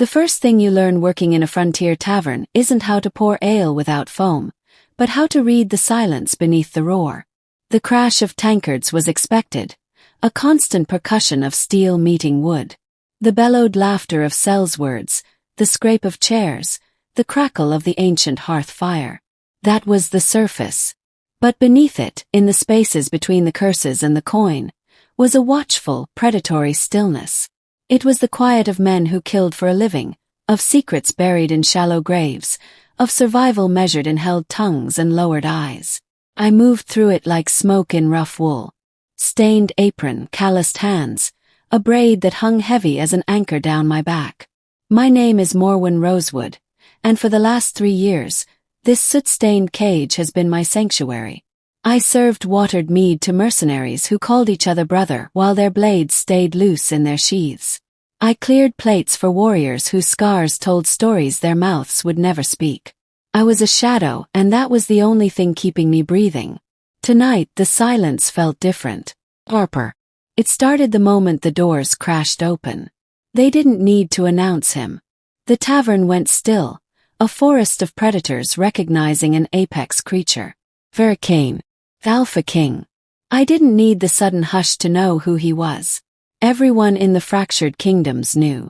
The first thing you learn working in a frontier tavern isn't how to pour ale without foam, but how to read the silence beneath the roar. The crash of tankards was expected, a constant percussion of steel meeting wood. The bellowed laughter of sellswords, the scrape of chairs, the crackle of the ancient hearth fire. That was the surface. But beneath it, in the spaces between the curses and the coin, was a watchful, predatory stillness. It was the quiet of men who killed for a living, of secrets buried in shallow graves, of survival measured in held tongues and lowered eyes. I moved through it like smoke in rough wool. Stained apron, calloused hands, a braid that hung heavy as an anchor down my back. My name is Morwen Rosewood, and for the last 3 years, this soot-stained cage has been my sanctuary. I served watered mead to mercenaries who called each other brother while their blades stayed loose in their sheaths. I cleared plates for warriors whose scars told stories their mouths would never speak. I was a shadow, and that was the only thing keeping me breathing. Tonight, the silence felt different. Harper. It started the moment the doors crashed open. They didn't need to announce him. The tavern went still, a forest of predators recognizing an apex creature. Veracane. Alpha King. I didn't need the sudden hush to know who he was. Everyone in the fractured kingdoms knew.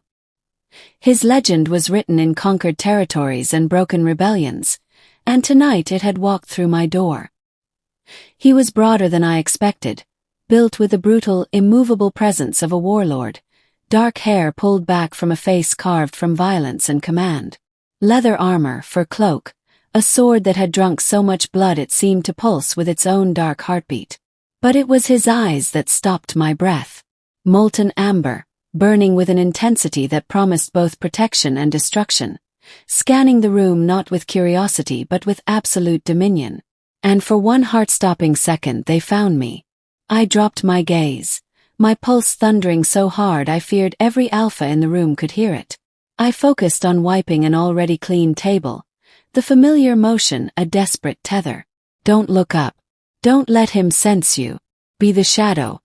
His legend was written in conquered territories and broken rebellions, and tonight it had walked through my door. He was broader than I expected, built with the brutal, immovable presence of a warlord, dark hair pulled back from a face carved from violence and command. Leather armor, fur cloak, a sword that had drunk so much blood it seemed to pulse with its own dark heartbeat. But it was his eyes that stopped my breath. Molten amber, burning with an intensity that promised both protection and destruction, scanning the room not with curiosity but with absolute dominion. And for one heart-stopping second they found me. I dropped my gaze, my pulse thundering so hard I feared every alpha in the room could hear it. I focused on wiping an already clean table, the familiar motion a desperate tether. Don't look up. Don't let him sense you. Be the shadow.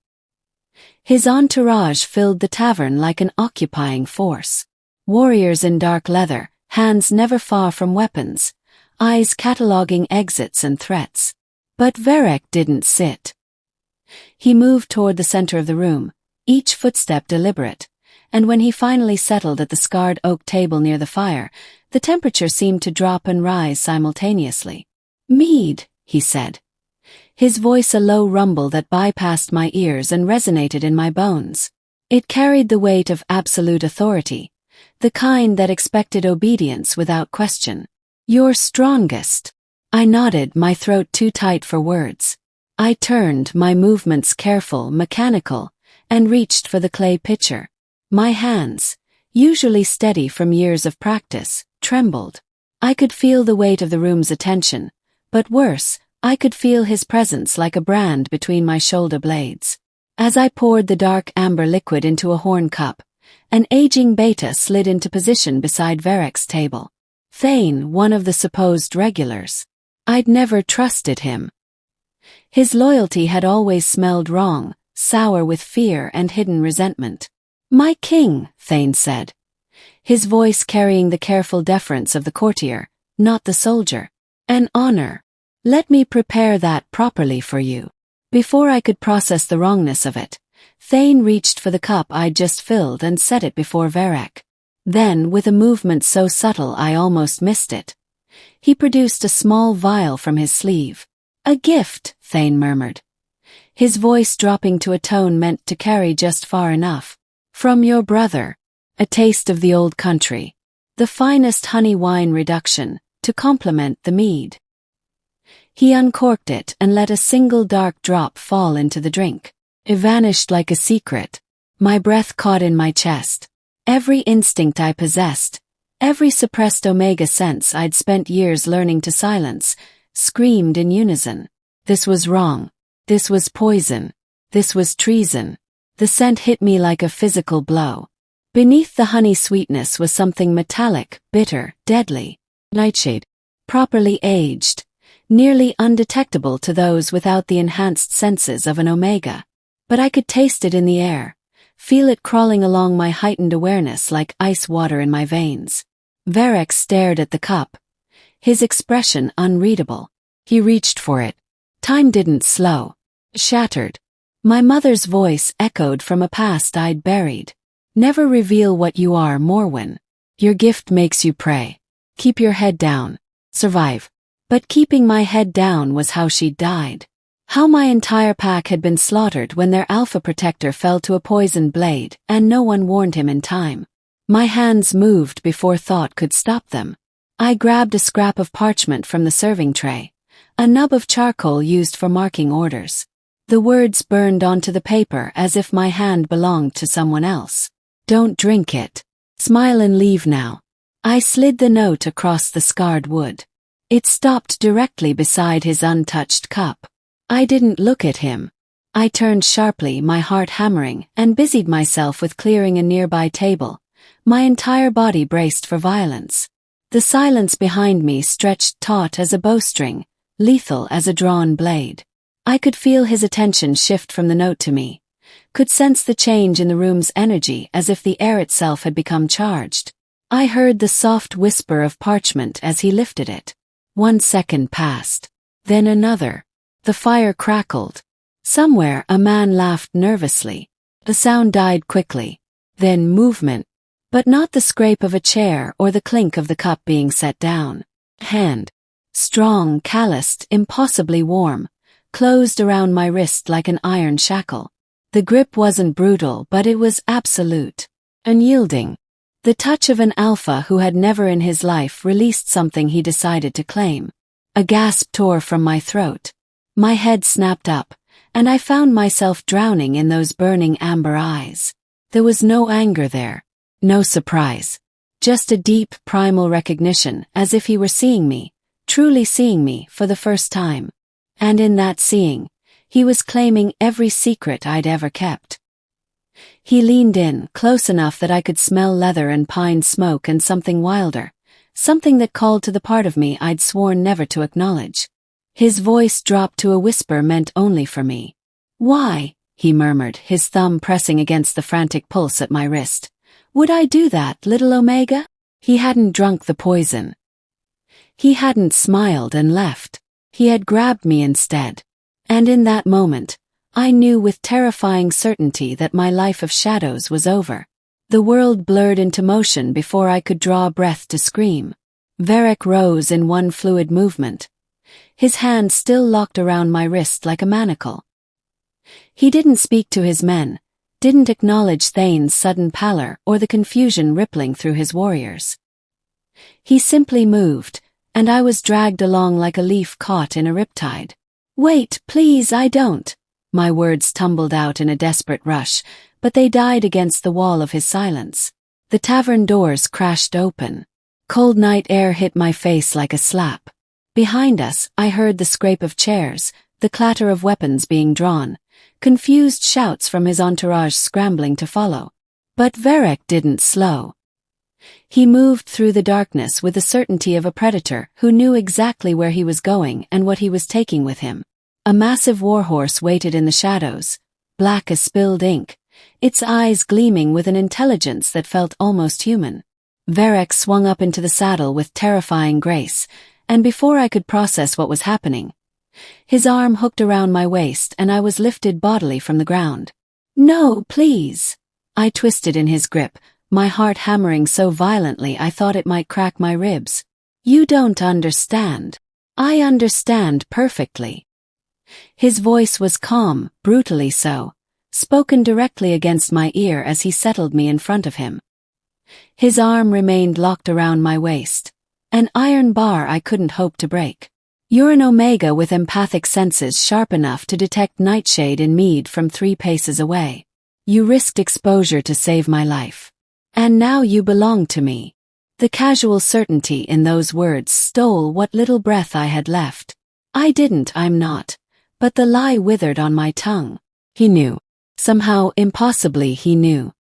His entourage filled the tavern like an occupying force. Warriors in dark leather, hands never far from weapons, eyes cataloging exits and threats. But Varek didn't sit. He moved toward the center of the room, each footstep deliberate, and when he finally settled at the scarred oak table near the fire, the temperature seemed to drop and rise simultaneously. "Mead," he said. His voice a low rumble that bypassed my ears and resonated in my bones. It carried the weight of absolute authority, the kind that expected obedience without question. "You're strongest." I nodded, my throat too tight for words. I turned, my movements careful, mechanical, and reached for the clay pitcher. My hands, usually steady from years of practice, trembled. I could feel the weight of the room's attention, but worse, I could feel his presence like a brand between my shoulder blades. As I poured the dark amber liquid into a horn cup, an aging beta slid into position beside Varek's table. Thane, one of the supposed regulars. I'd never trusted him. His loyalty had always smelled wrong, sour with fear and hidden resentment. "My king," Thane said, his voice carrying the careful deference of the courtier, not the soldier. "An honor. Let me prepare that properly for you." Before I could process the wrongness of it, Thane reached for the cup I'd just filled and set it before Varek. Then, with a movement so subtle I almost missed it, he produced a small vial from his sleeve. "A gift," Thane murmured, his voice dropping to a tone meant to carry just far enough. "From your brother. A taste of the old country. The finest honey wine reduction, to complement the mead." He uncorked it and let a single dark drop fall into the drink. It vanished like a secret. My breath caught in my chest. Every instinct I possessed, every suppressed omega sense I'd spent years learning to silence, screamed in unison. This was wrong. This was poison. This was treason. The scent hit me like a physical blow. Beneath the honey sweetness was something metallic, bitter, deadly. Nightshade. Properly aged. Nearly undetectable to those without the enhanced senses of an omega. But I could taste it in the air, feel it crawling along my heightened awareness like ice water in my veins. Varek stared at the cup, his expression unreadable. He reached for it. Time didn't slow. Shattered. My mother's voice echoed from a past I'd buried. Never reveal what you are, Morwen. Your gift makes you pray. Keep your head down. Survive. But keeping my head down was how she'd died. How my entire pack had been slaughtered when their alpha protector fell to a poisoned blade, and no one warned him in time. My hands moved before thought could stop them. I grabbed a scrap of parchment from the serving tray, a nub of charcoal used for marking orders. The words burned onto the paper as if my hand belonged to someone else. Don't drink it. Smile and leave now. I slid the note across the scarred wood. It stopped directly beside his untouched cup. I didn't look at him. I turned sharply, my heart hammering, and busied myself with clearing a nearby table. My entire body braced for violence. The silence behind me stretched taut as a bowstring, lethal as a drawn blade. I could feel his attention shift from the note to me, could sense the change in the room's energy as if the air itself had become charged. I heard the soft whisper of parchment as he lifted it. 1 second passed. Then another. The fire crackled. Somewhere a man laughed nervously. The sound died quickly. Then movement. But not the scrape of a chair or the clink of the cup being set down. Hand. Strong, calloused, impossibly warm, closed around my wrist like an iron shackle. The grip wasn't brutal, but it was absolute. Unyielding. The touch of an alpha who had never in his life released something he decided to claim. A gasp tore from my throat. My head snapped up, and I found myself drowning in those burning amber eyes. There was no anger there. No surprise. Just a deep, primal recognition, as if he were seeing me, truly seeing me, for the first time. And in that seeing, he was claiming every secret I'd ever kept. He leaned in, close enough that I could smell leather and pine smoke and something wilder, something that called to the part of me I'd sworn never to acknowledge. His voice dropped to a whisper meant only for me. Why? He murmured, his thumb pressing against the frantic pulse at my wrist. Would I do that, little Omega? He hadn't drunk the poison. He hadn't smiled and left. He had grabbed me instead. And in that moment, I knew with terrifying certainty that my life of shadows was over. The world blurred into motion before I could draw a breath to scream. Varek rose in one fluid movement, his hand still locked around my wrist like a manacle. He didn't speak to his men, didn't acknowledge Thane's sudden pallor or the confusion rippling through his warriors. He simply moved, and I was dragged along like a leaf caught in a riptide. Wait, please, I don't. My words tumbled out in a desperate rush, but they died against the wall of his silence. The tavern doors crashed open. Cold night air hit my face like a slap. Behind us, I heard the scrape of chairs, the clatter of weapons being drawn, confused shouts from his entourage scrambling to follow. But Varek didn't slow. He moved through the darkness with the certainty of a predator who knew exactly where he was going and what he was taking with him. A massive warhorse waited in the shadows, black as spilled ink, its eyes gleaming with an intelligence that felt almost human. Varek swung up into the saddle with terrifying grace, and before I could process what was happening, his arm hooked around my waist and I was lifted bodily from the ground. No, please. I twisted in his grip, my heart hammering so violently I thought it might crack my ribs. You don't understand. I understand perfectly. His voice was calm, brutally so, spoken directly against my ear as he settled me in front of him. His arm remained locked around my waist, an iron bar I couldn't hope to break. You're an Omega with empathic senses sharp enough to detect nightshade in mead from 3 paces away. You risked exposure to save my life. And now you belong to me. The casual certainty in those words stole what little breath I had left. I'm not. But the lie withered on my tongue. He knew. Somehow, impossibly, he knew.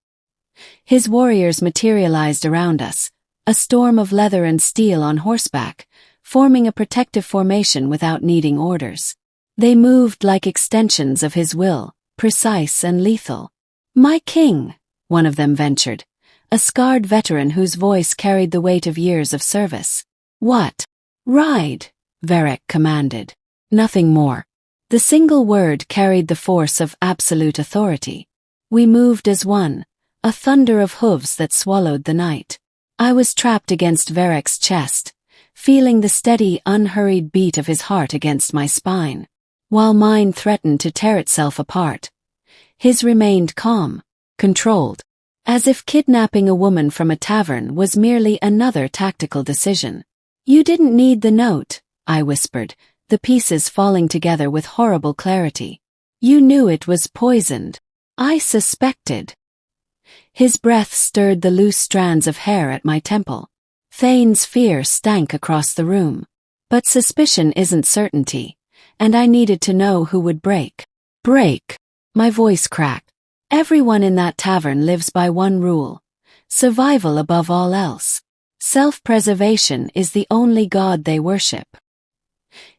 His warriors materialized around us, a storm of leather and steel on horseback, forming a protective formation without needing orders. They moved like extensions of his will, precise and lethal. My king, one of them ventured, a scarred veteran whose voice carried the weight of years of service. What? Ride, Varric commanded. Nothing more. The single word carried the force of absolute authority. We moved as one, a thunder of hooves that swallowed the night. I was trapped against Varric's chest, feeling the steady, unhurried beat of his heart against my spine, while mine threatened to tear itself apart. His remained calm, controlled, as if kidnapping a woman from a tavern was merely another tactical decision. You didn't need the note, I whispered, the pieces falling together with horrible clarity. You knew it was poisoned. I suspected. His breath stirred the loose strands of hair at my temple. Thane's fear stank across the room. But suspicion isn't certainty, and I needed to know who would break. Break! My voice cracked. Everyone in that tavern lives by one rule: survival above all else. Self-preservation is the only god they worship.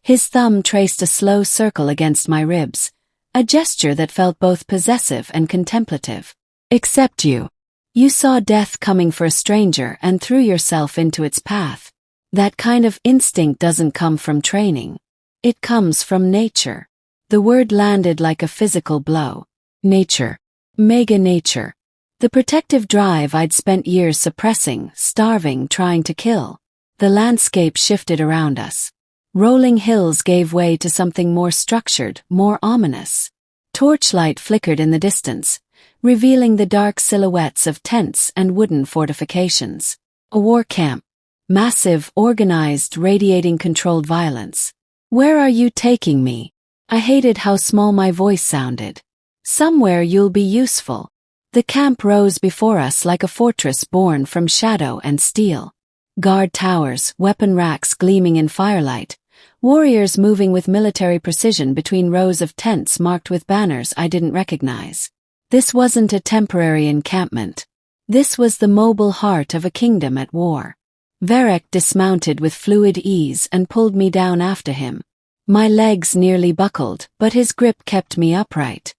His thumb traced a slow circle against my ribs, a gesture that felt both possessive and contemplative. Except you. You saw death coming for a stranger and threw yourself into its path. That kind of instinct doesn't come from training. It comes from nature. The word landed like a physical blow. Nature. Mega nature. The protective drive I'd spent years suppressing, starving, trying to kill. The landscape shifted around us. Rolling hills gave way to something more structured, more ominous. Torchlight flickered in the distance, revealing the dark silhouettes of tents and wooden fortifications. A war camp. Massive, organized, radiating controlled violence. Where are you taking me? I hated how small my voice sounded. Somewhere you'll be useful. The camp rose before us like a fortress born from shadow and steel. Guard towers, weapon racks gleaming in firelight, warriors moving with military precision between rows of tents marked with banners I didn't recognize. This wasn't a temporary encampment. This was the mobile heart of a kingdom at war. Varric dismounted with fluid ease and pulled me down after him. My legs nearly buckled, but his grip kept me upright.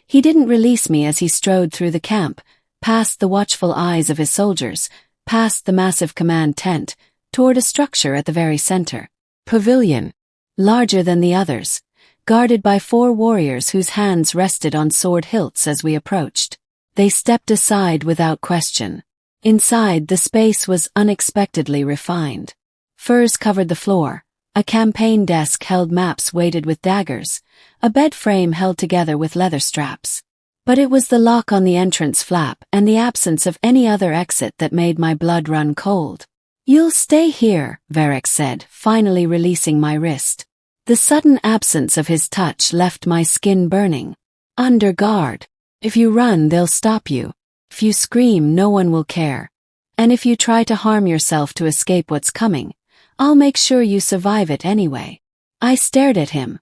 He didn't release me as he strode through the camp, past the watchful eyes of his soldiers, past the massive command tent, toward a structure at the very center. Pavilion. Larger than the others, guarded by 4 warriors whose hands rested on sword hilts as we approached. They stepped aside without question. Inside, the space was unexpectedly refined. Furs covered the floor. A campaign desk held maps weighted with daggers, a bed frame held together with leather straps. But it was the lock on the entrance flap and the absence of any other exit that made my blood run cold. You'll stay here, Varric said, finally releasing my wrist. The sudden absence of his touch left my skin burning. Under guard. If you run, they'll stop you. If you scream, no one will care. And if you try to harm yourself to escape what's coming, I'll make sure you survive it anyway. I stared at him,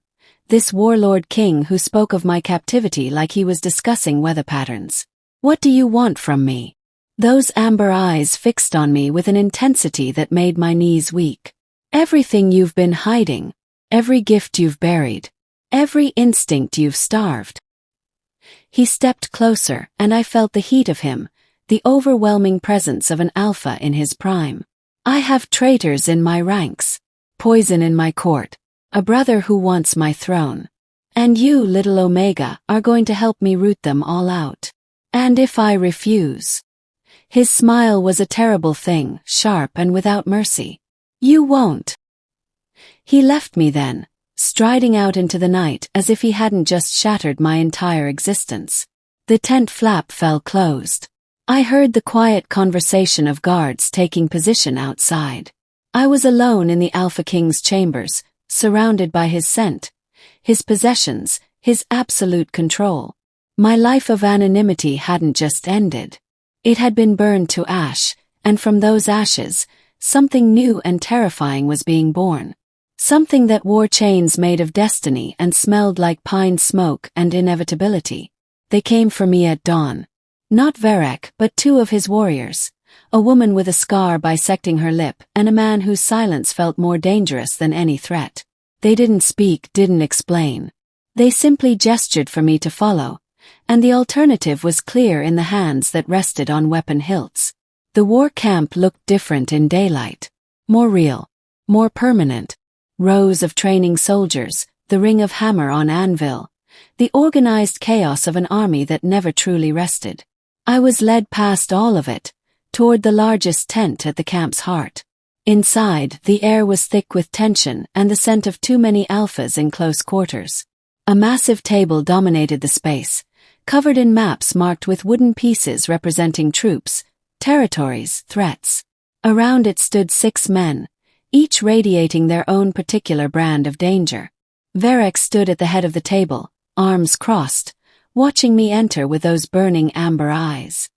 this warlord king who spoke of my captivity like he was discussing weather patterns. What do you want from me? Those amber eyes fixed on me with an intensity that made my knees weak. Everything you've been hiding, every gift you've buried, every instinct you've starved. He stepped closer, and I felt the heat of him, the overwhelming presence of an alpha in his prime. I have traitors in my ranks, poison in my court, a brother who wants my throne. And you, little Omega, are going to help me root them all out. And if I refuse? His smile was a terrible thing, sharp and without mercy. You won't. He left me then, striding out into the night as if he hadn't just shattered my entire existence. The tent flap fell closed. I heard the quiet conversation of guards taking position outside. I was alone in the Alpha King's chambers, surrounded by his scent, his possessions, his absolute control. My life of anonymity hadn't just ended. It had been burned to ash, and from those ashes, something new and terrifying was being born. Something that wore chains made of destiny and smelled like pine smoke and inevitability. They came for me at dawn. Not Varric, but 2 of his warriors. A woman with a scar bisecting her lip, and a man whose silence felt more dangerous than any threat. They didn't speak, didn't explain. They simply gestured for me to follow, and the alternative was clear in the hands that rested on weapon hilts. The war camp looked different in daylight. More real. More permanent. Rows of training soldiers, the ring of hammer on anvil, the organized chaos of an army that never truly rested. I was led past all of it, toward the largest tent at the camp's heart. Inside, the air was thick with tension and the scent of too many alphas in close quarters. A massive table dominated the space, covered in maps marked with wooden pieces representing troops, territories, threats. Around it stood 6 men, each radiating their own particular brand of danger. Varek stood at the head of the table, arms crossed, watching me enter with those burning amber eyes.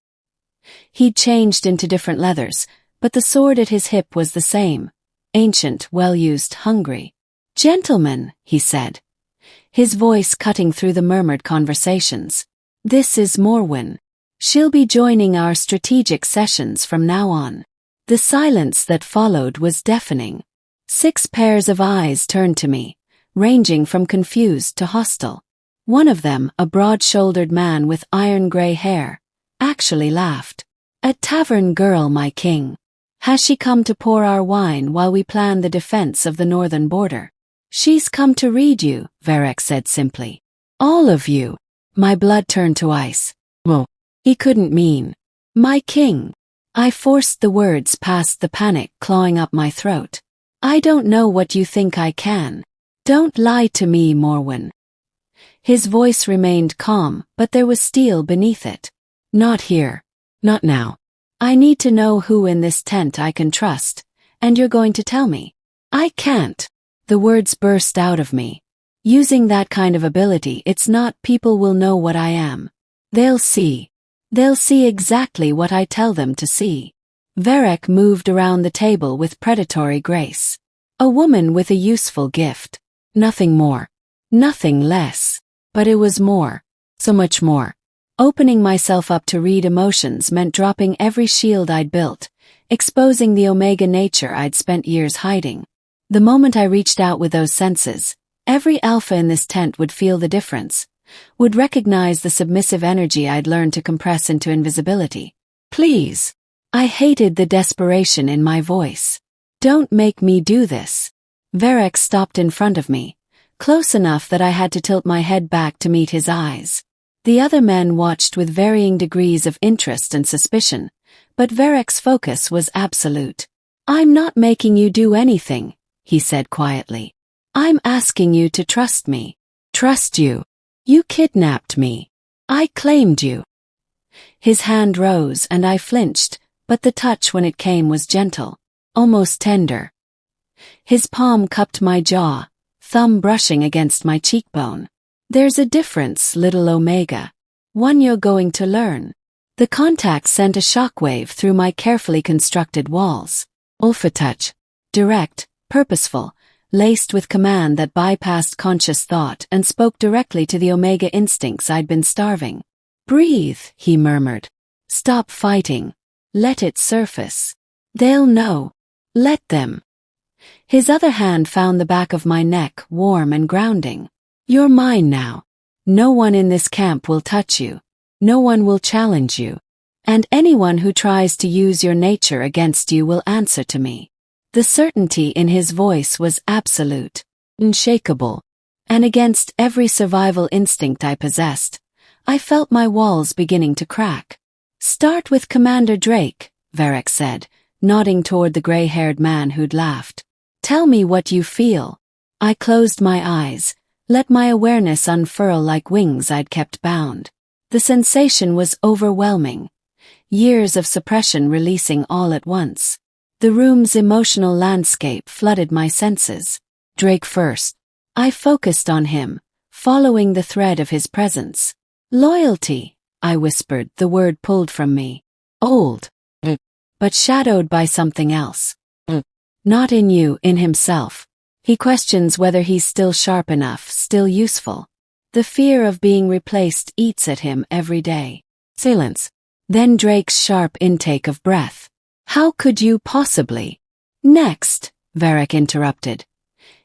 He'd changed into different leathers, but the sword at his hip was the same, ancient, well-used, hungry. "Gentlemen," he said, his voice cutting through the murmured conversations. "This is Morwen. She'll be joining our strategic sessions from now on." The silence that followed was deafening. 6 pairs of eyes turned to me, ranging from confused to hostile. One of them, a broad-shouldered man with iron-gray hair, actually laughed. "A tavern girl, my king. Has she come to pour our wine while we plan the defense of the northern border?" "She's come to read you," Varek said simply. "All of you." My blood turned to ice. Well, he couldn't mean, "My king." I forced the words past the panic clawing up my throat. "I don't know what you think I can. Don't lie to me, Morwen." His voice remained calm, but there was steel beneath it. "Not here. Not now. I need to know who in this tent I can trust, and you're going to tell me." "I can't." The words burst out of me. "Using that kind of ability, it's not people will know what I am. They'll see. They'll see exactly what I tell them to see." Varek moved around the table with predatory grace. A woman with a useful gift. Nothing more. Nothing less. But it was more. So much more. Opening myself up to read emotions meant dropping every shield I'd built, exposing the Omega nature I'd spent years hiding. The moment I reached out with those senses, every alpha in this tent would feel the difference, would recognize the submissive energy I'd learned to compress into invisibility. "Please." I hated the desperation in my voice. "Don't make me do this." Varek stopped in front of me, close enough that I had to tilt my head back to meet his eyes. The other men watched with varying degrees of interest and suspicion, but Varek's focus was absolute. "I'm not making you do anything," he said quietly. "I'm asking you to trust me." "Trust you? You kidnapped me. I claimed you." His hand rose and I flinched, but the touch when it came was gentle, almost tender. His palm cupped my jaw, thumb brushing against my cheekbone. "There's a difference, little Omega. One you're going to learn." The contact sent a shockwave through my carefully constructed walls. Alpha touch. Direct, purposeful, laced with command that bypassed conscious thought and spoke directly to the Omega instincts I'd been starving. "Breathe," he murmured. "Stop fighting. Let it surface. They'll know. Let them." His other hand found the back of my neck, warm and grounding. "You're mine now. No one in this camp will touch you. No one will challenge you. And anyone who tries to use your nature against you will answer to me." The certainty in his voice was absolute, unshakable. And against every survival instinct I possessed, I felt my walls beginning to crack. "Start with Commander Drake," Varek said, nodding toward the gray-haired man who'd laughed. "Tell me what you feel." I closed my eyes, let my awareness unfurl like wings I'd kept bound. The sensation was overwhelming. Years of suppression releasing all at once. The room's emotional landscape flooded my senses. Drake first. I focused on him, following the thread of his presence. "Loyalty," I whispered, the word pulled from me. "Old. But shadowed by something else. Not in you, in himself. He questions whether he's still sharp enough, still useful. The fear of being replaced eats at him every day." Silence. Then Drake's sharp intake of breath. "How could you possibly?" "Next," Varek interrupted,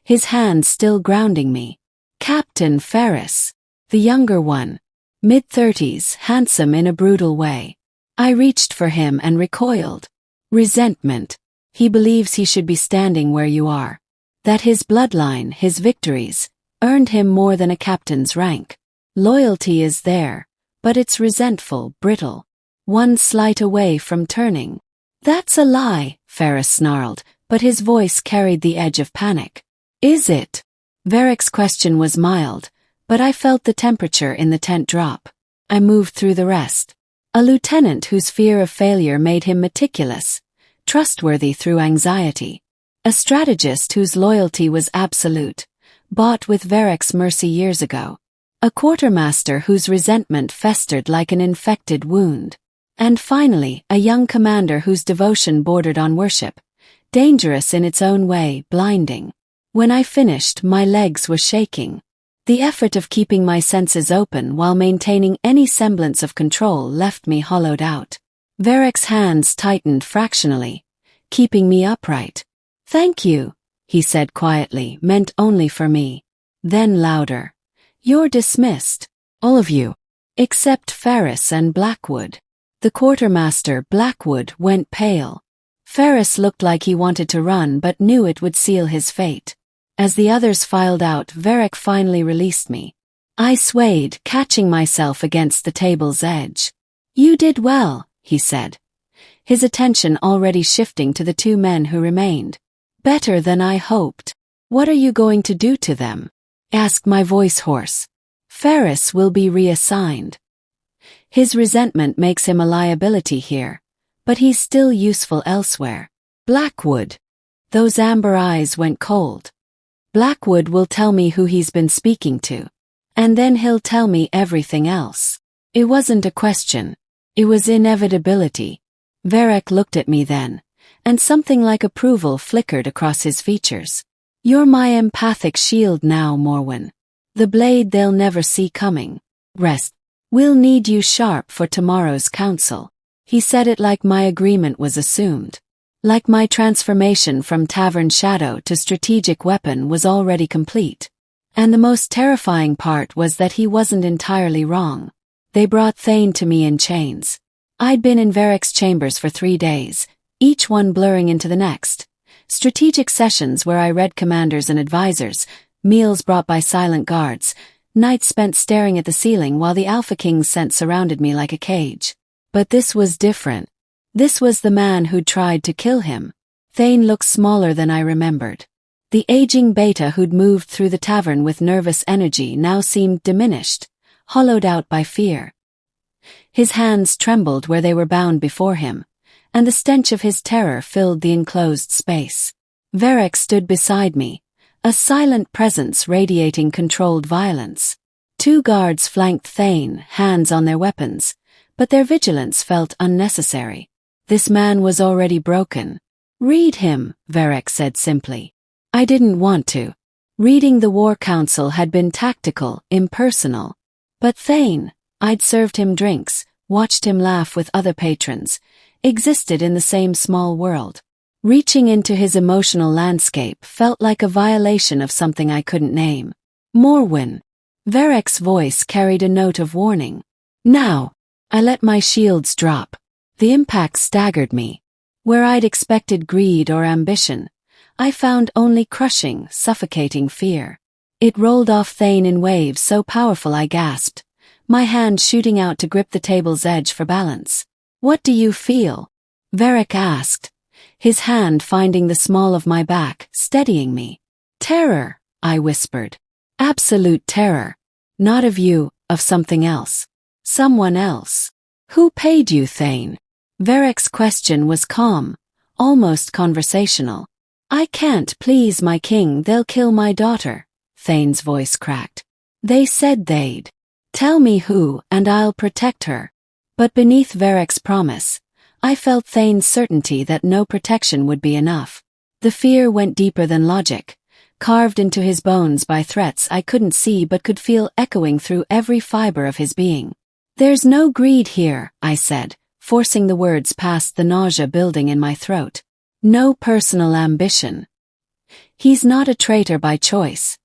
his hand still grounding me. "Captain Ferris. The younger one. Mid-30s, handsome in a brutal way. I reached for him and recoiled. Resentment. He believes he should be standing where you are. That his bloodline, his victories, earned him more than a captain's rank. Loyalty is there, but it's resentful, brittle. One slight away from turning. That's a lie, Ferris snarled, but his voice carried the edge of panic. Is it? Varric's question was mild, but I felt the temperature in the tent drop. I moved through the rest. A lieutenant whose fear of failure made him meticulous, trustworthy through anxiety. A strategist whose loyalty was absolute, bought with Varric's mercy years ago. A quartermaster whose resentment festered like an infected wound. And finally, a young commander whose devotion bordered on worship, dangerous in its own way, blinding. When I finished, my legs were shaking. The effort of keeping my senses open while maintaining any semblance of control left me hollowed out. Varric's hands tightened fractionally, keeping me upright. "Thank you," he said quietly, meant only for me. Then louder. "You're dismissed. All of you. Except Ferris and Blackwood." The quartermaster, Blackwood, went pale. Ferris looked like he wanted to run but knew it would seal his fate. As the others filed out, Varric finally released me. I swayed, catching myself against the table's edge. "You did well," he said, his attention already shifting to the two men who remained. "Better than I hoped. What are you going to do to them?" asked my voice hoarse. "Ferris will be reassigned. His resentment makes him a liability here, but he's still useful elsewhere. Blackwood." Those amber eyes went cold. "Blackwood will tell me who he's been speaking to. And then he'll tell me everything else." It wasn't a question. It was inevitability. Varric looked at me then, and something like approval flickered across his features. "You're my empathic shield now, Morwen. The blade they'll never see coming. Rest. We'll need you sharp for tomorrow's council." He said it like my agreement was assumed. Like my transformation from tavern shadow to strategic weapon was already complete. And the most terrifying part was that he wasn't entirely wrong. They brought Thane to me in chains. I'd been in Varric's chambers for 3 days, each one blurring into the next. Strategic sessions where I read commanders and advisors, meals brought by silent guards, nights spent staring at the ceiling while the Alpha King's scent surrounded me like a cage. But this was different. This was the man who'd tried to kill him. Thane looked smaller than I remembered. The aging beta who'd moved through the tavern with nervous energy now seemed diminished, hollowed out by fear. His hands trembled where they were bound before him, and the stench of his terror filled the enclosed space. Varric stood beside me, a silent presence radiating controlled violence. 2 guards flanked Thane, hands on their weapons, but their vigilance felt unnecessary. This man was already broken. "Read him," Varric said simply. I didn't want to. Reading the War Council had been tactical, impersonal. But Thane, I'd served him drinks, watched him laugh with other patrons, existed in the same small world. Reaching into his emotional landscape felt like a violation of something I couldn't name. "Morwen." Varric's voice carried a note of warning. "Now." I let my shields drop. The impact staggered me. Where I'd expected greed or ambition, I found only crushing, suffocating fear. It rolled off Thane in waves so powerful I gasped, my hand shooting out to grip the table's edge for balance. "What do you feel?" Varric asked, his hand finding the small of my back, steadying me. "Terror," I whispered. "Absolute terror. Not of you, of something else. Someone else." "Who paid you, Thane?" Varric's question was calm, almost conversational. "I can't, please my king, they'll kill my daughter," Thane's voice cracked. "They said they'd. Tell me who, and I'll protect her." But beneath Varric's promise, I felt Thane's certainty that no protection would be enough. The fear went deeper than logic, carved into his bones by threats I couldn't see but could feel echoing through every fiber of his being. "There's no greed here," I said, forcing the words past the nausea building in my throat. "No personal ambition. He's not a traitor by choice.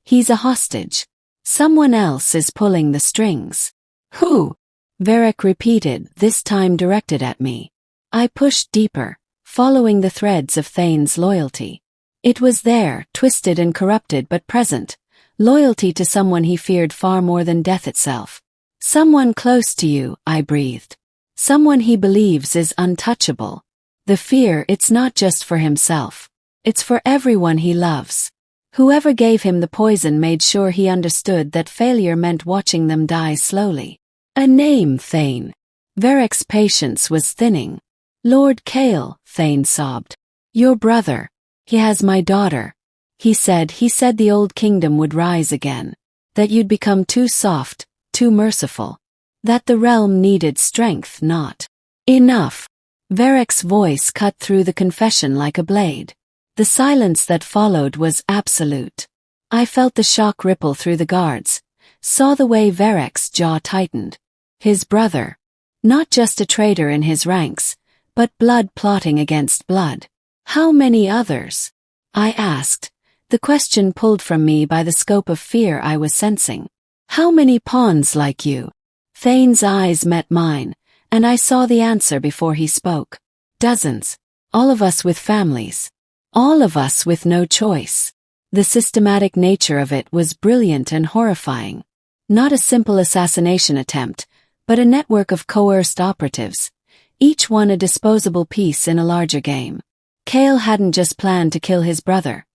He's a hostage. Someone else is pulling the strings." Who? Varric repeated, this time directed at me. I pushed deeper, following the threads of Thane's loyalty. It was there, twisted and corrupted but present, loyalty to someone he feared far more than death itself. Someone close to you, I breathed. Someone he believes is untouchable. The fear, it's not just for himself. It's for everyone he loves. Whoever gave him the poison made sure he understood that failure meant watching them die slowly. A name, Thane. Varric's patience was thinning. Lord Cale, Thane sobbed. Your brother. He has my daughter. He said the old kingdom would rise again. That you'd become too soft, too merciful. That the realm needed strength, not enough. Varric's voice cut through the confession like a blade. The silence that followed was absolute. I felt the shock ripple through the guards, saw the way Varric's jaw tightened. His brother. Not just a traitor in his ranks, but blood plotting against blood. How many others? I asked, the question pulled from me by the scope of fear I was sensing. How many pawns like you? Thane's eyes met mine, and I saw the answer before he spoke. Dozens. All of us with families. All of us with no choice. The systematic nature of it was brilliant and horrifying. Not a simple assassination attempt, but a network of coerced operatives, each one a disposable piece in a larger game. Cale hadn't just planned to kill his brother.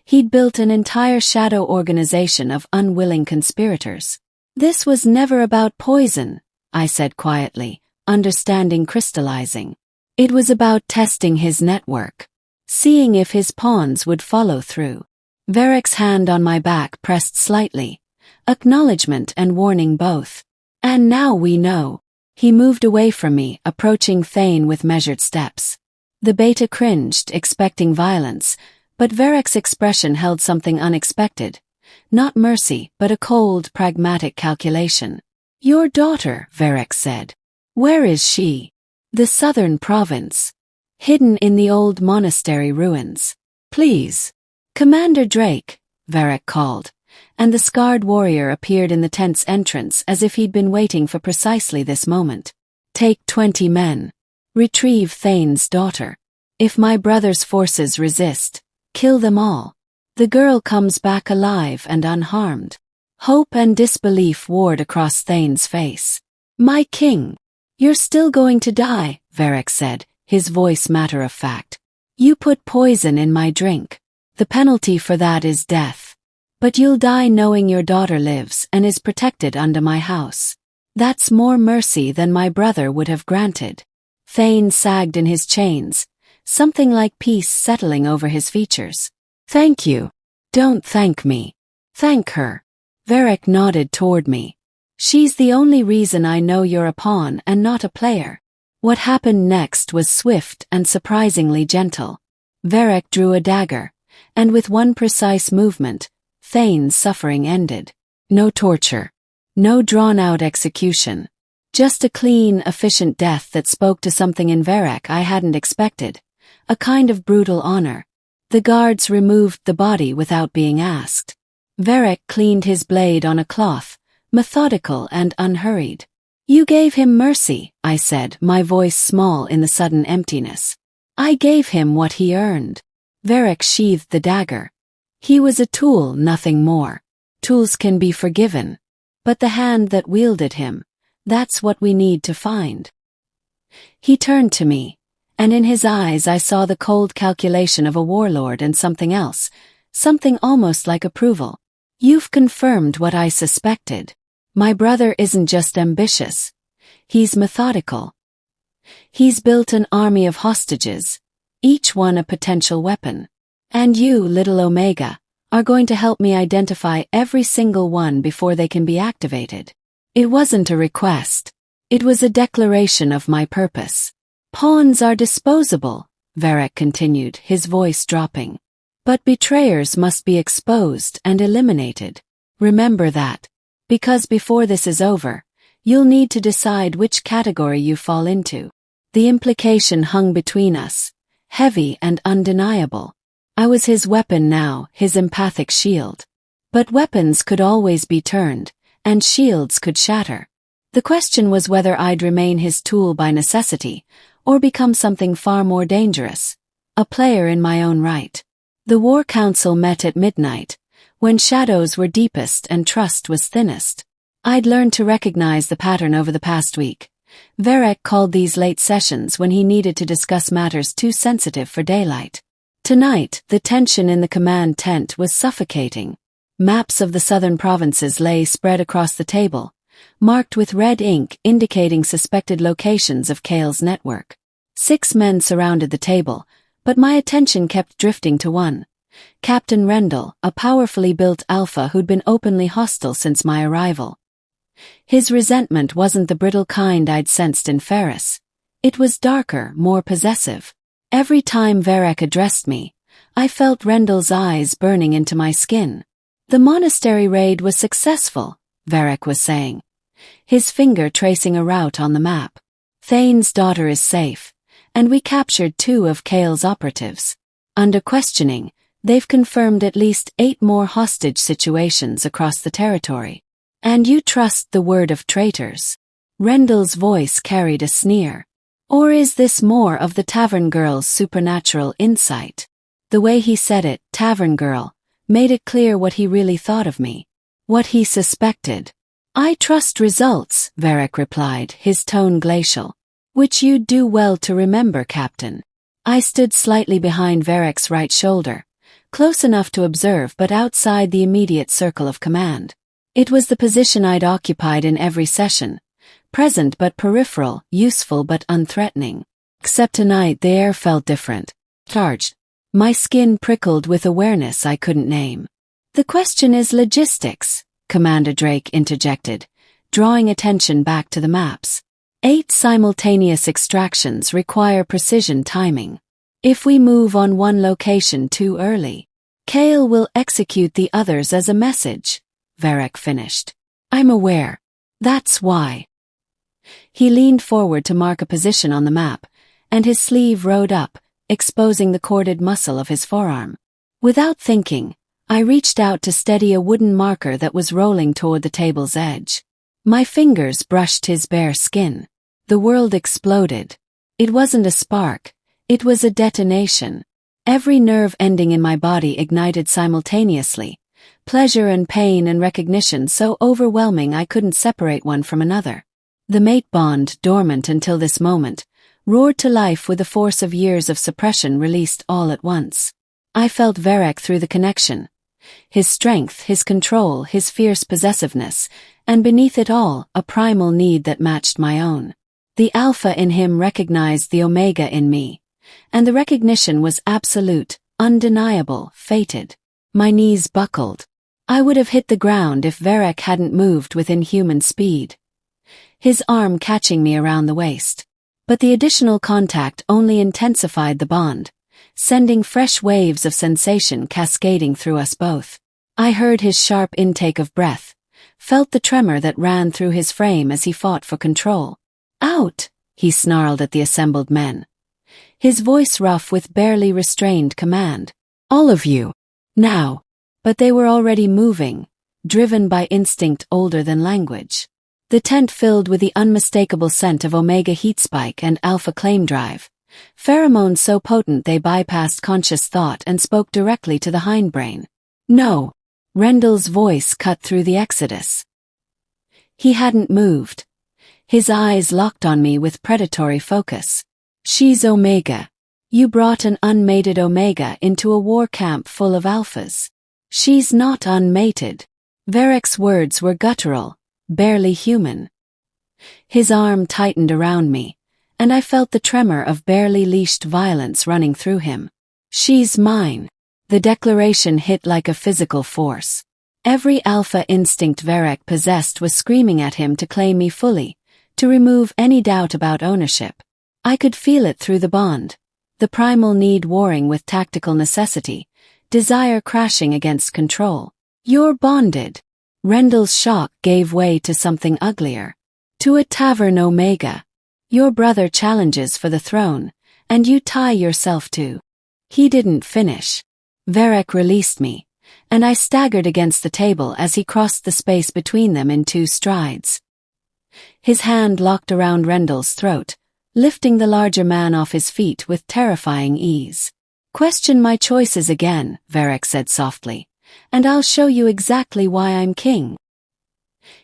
He'd built an entire shadow organization of unwilling conspirators. This was never about poison, I said quietly, understanding crystallizing. It was about testing his network, seeing if his pawns would follow through. Varric's hand on my back pressed slightly, acknowledgement and warning both. And now we know. He moved away from me, approaching Thane with measured steps. The beta cringed, expecting violence, but Varric's expression held something unexpected. Not mercy, but a cold, pragmatic calculation. Your daughter, Varric said. Where is she? The southern province. Hidden in the old monastery ruins. Please. Commander Drake, Varric called, and the scarred warrior appeared in the tent's entrance as if he'd been waiting for precisely this moment. Take 20 men. Retrieve Thane's daughter. If my brother's forces resist, kill them all. The girl comes back alive and unharmed. Hope and disbelief warred across Thane's face. My king. You're still going to die, Varric said, his voice matter of fact. You put poison in my drink. The penalty for that is death. But you'll die knowing your daughter lives and is protected under my house. That's more mercy than my brother would have granted. Thane sagged in his chains, something like peace settling over his features. Thank you. Don't thank me. Thank her. Varric nodded toward me. She's the only reason I know you're a pawn and not a player. What happened next was swift and surprisingly gentle. Varric drew a dagger, and with one precise movement, Thane's suffering ended. No torture. No drawn-out execution. Just a clean, efficient death that spoke to something in Varric I hadn't expected. A kind of brutal honor. The guards removed the body without being asked. Varric cleaned his blade on a cloth, methodical and unhurried. You gave him mercy, I said, my voice small in the sudden emptiness. I gave him what he earned. Varric sheathed the dagger. He was a tool, nothing more. Tools can be forgiven. But the hand that wielded him, that's what we need to find. He turned to me, and in his eyes I saw the cold calculation of a warlord and something else, something almost like approval. You've confirmed what I suspected. My brother isn't just ambitious. He's methodical. He's built an army of hostages, each one a potential weapon. And you, little Omega, are going to help me identify every single one before they can be activated. It wasn't a request. It was a declaration of my purpose. Pawns are disposable, Varric continued, his voice dropping. But betrayers must be exposed and eliminated. Remember that. Because before this is over, you'll need to decide which category you fall into. The implication hung between us, heavy and undeniable. I was his weapon now, his empathic shield. But weapons could always be turned, and shields could shatter. The question was whether I'd remain his tool by necessity, or become something far more dangerous, a player in my own right. The War Council met at midnight, when shadows were deepest and trust was thinnest. I'd learned to recognize the pattern over the past week. Varek called these late sessions when he needed to discuss matters too sensitive for daylight. Tonight, the tension in the command tent was suffocating. Maps of the southern provinces lay spread across the table, marked with red ink indicating suspected locations of Kale's network. 6 men surrounded the table, but my attention kept drifting to one. Captain Rendell, a powerfully built alpha who'd been openly hostile since my arrival. His resentment wasn't the brittle kind I'd sensed in Ferris. It was darker, more possessive. Every time Varek addressed me, I felt Rendell's eyes burning into my skin. The monastery raid was successful, Varek was saying, his finger tracing a route on the map. Thane's daughter is safe, and we captured 2 of Kale's operatives. Under questioning, they've confirmed at least 8 more hostage situations across the territory. And you trust the word of traitors? Rendell's voice carried a sneer. Or is this more of the tavern girl's supernatural insight? The way he said it, tavern girl, made it clear what he really thought of me. What he suspected. I trust results, Varek replied, his tone glacial. Which you'd do well to remember, Captain. I stood slightly behind Varek's right shoulder, close enough to observe but outside the immediate circle of command. It was the position I'd occupied in every session, present but peripheral, useful but unthreatening. Except tonight the air felt different, charged. My skin prickled with awareness I couldn't name. The question is logistics, Commander Drake interjected, drawing attention back to the maps. 8 simultaneous extractions require precision timing. If we move on one location too early, Kale will execute the others as a message, Varek finished. I'm aware. That's why. He leaned forward to mark a position on the map, and his sleeve rode up, exposing the corded muscle of his forearm. Without thinking, I reached out to steady a wooden marker that was rolling toward the table's edge. My fingers brushed his bare skin. The world exploded. It wasn't a spark, it was a detonation. Every nerve ending in my body ignited simultaneously, pleasure and pain and recognition so overwhelming I couldn't separate one from another. The mate bond, dormant until this moment, roared to life with the force of years of suppression released all at once. I felt Varek through the connection. His strength, his control, his fierce possessiveness, and beneath it all, a primal need that matched my own. The alpha in him recognized the omega in me, and the recognition was absolute, undeniable, fated. My knees buckled. I would have hit the ground if Varek hadn't moved within human speed, his arm catching me around the waist. But the additional contact only intensified the bond, sending fresh waves of sensation cascading through us both. I heard his sharp intake of breath, felt the tremor that ran through his frame as he fought for control. Out, he snarled at the assembled men, his voice rough with barely restrained command. All of you, now. But they were already moving, driven by instinct older than language. The tent filled with the unmistakable scent of omega heat spike and alpha claim drive, pheromones so potent they bypassed conscious thought and spoke directly to the hindbrain. No. Rendell's voice cut through the exodus. He hadn't moved. His eyes locked on me with predatory focus. She's omega. You brought an unmated omega into a war camp full of alphas. She's not unmated. Varek's words were guttural, barely human. His arm tightened around me, and I felt the tremor of barely leashed violence running through him. She's mine. The declaration hit like a physical force. Every alpha instinct Varek possessed was screaming at him to claim me fully, to remove any doubt about ownership. I could feel it through the bond, the primal need warring with tactical necessity, desire crashing against control. You're bonded. Rendell's shock gave way to something uglier. To a tavern omega. Your brother challenges for the throne, and you tie yourself to. He didn't finish. Varek released me, and I staggered against the table as he crossed the space between them in 2 strides. His hand locked around Rendell's throat, lifting the larger man off his feet with terrifying ease. "Question my choices again," Varric said softly, "and I'll show you exactly why I'm king."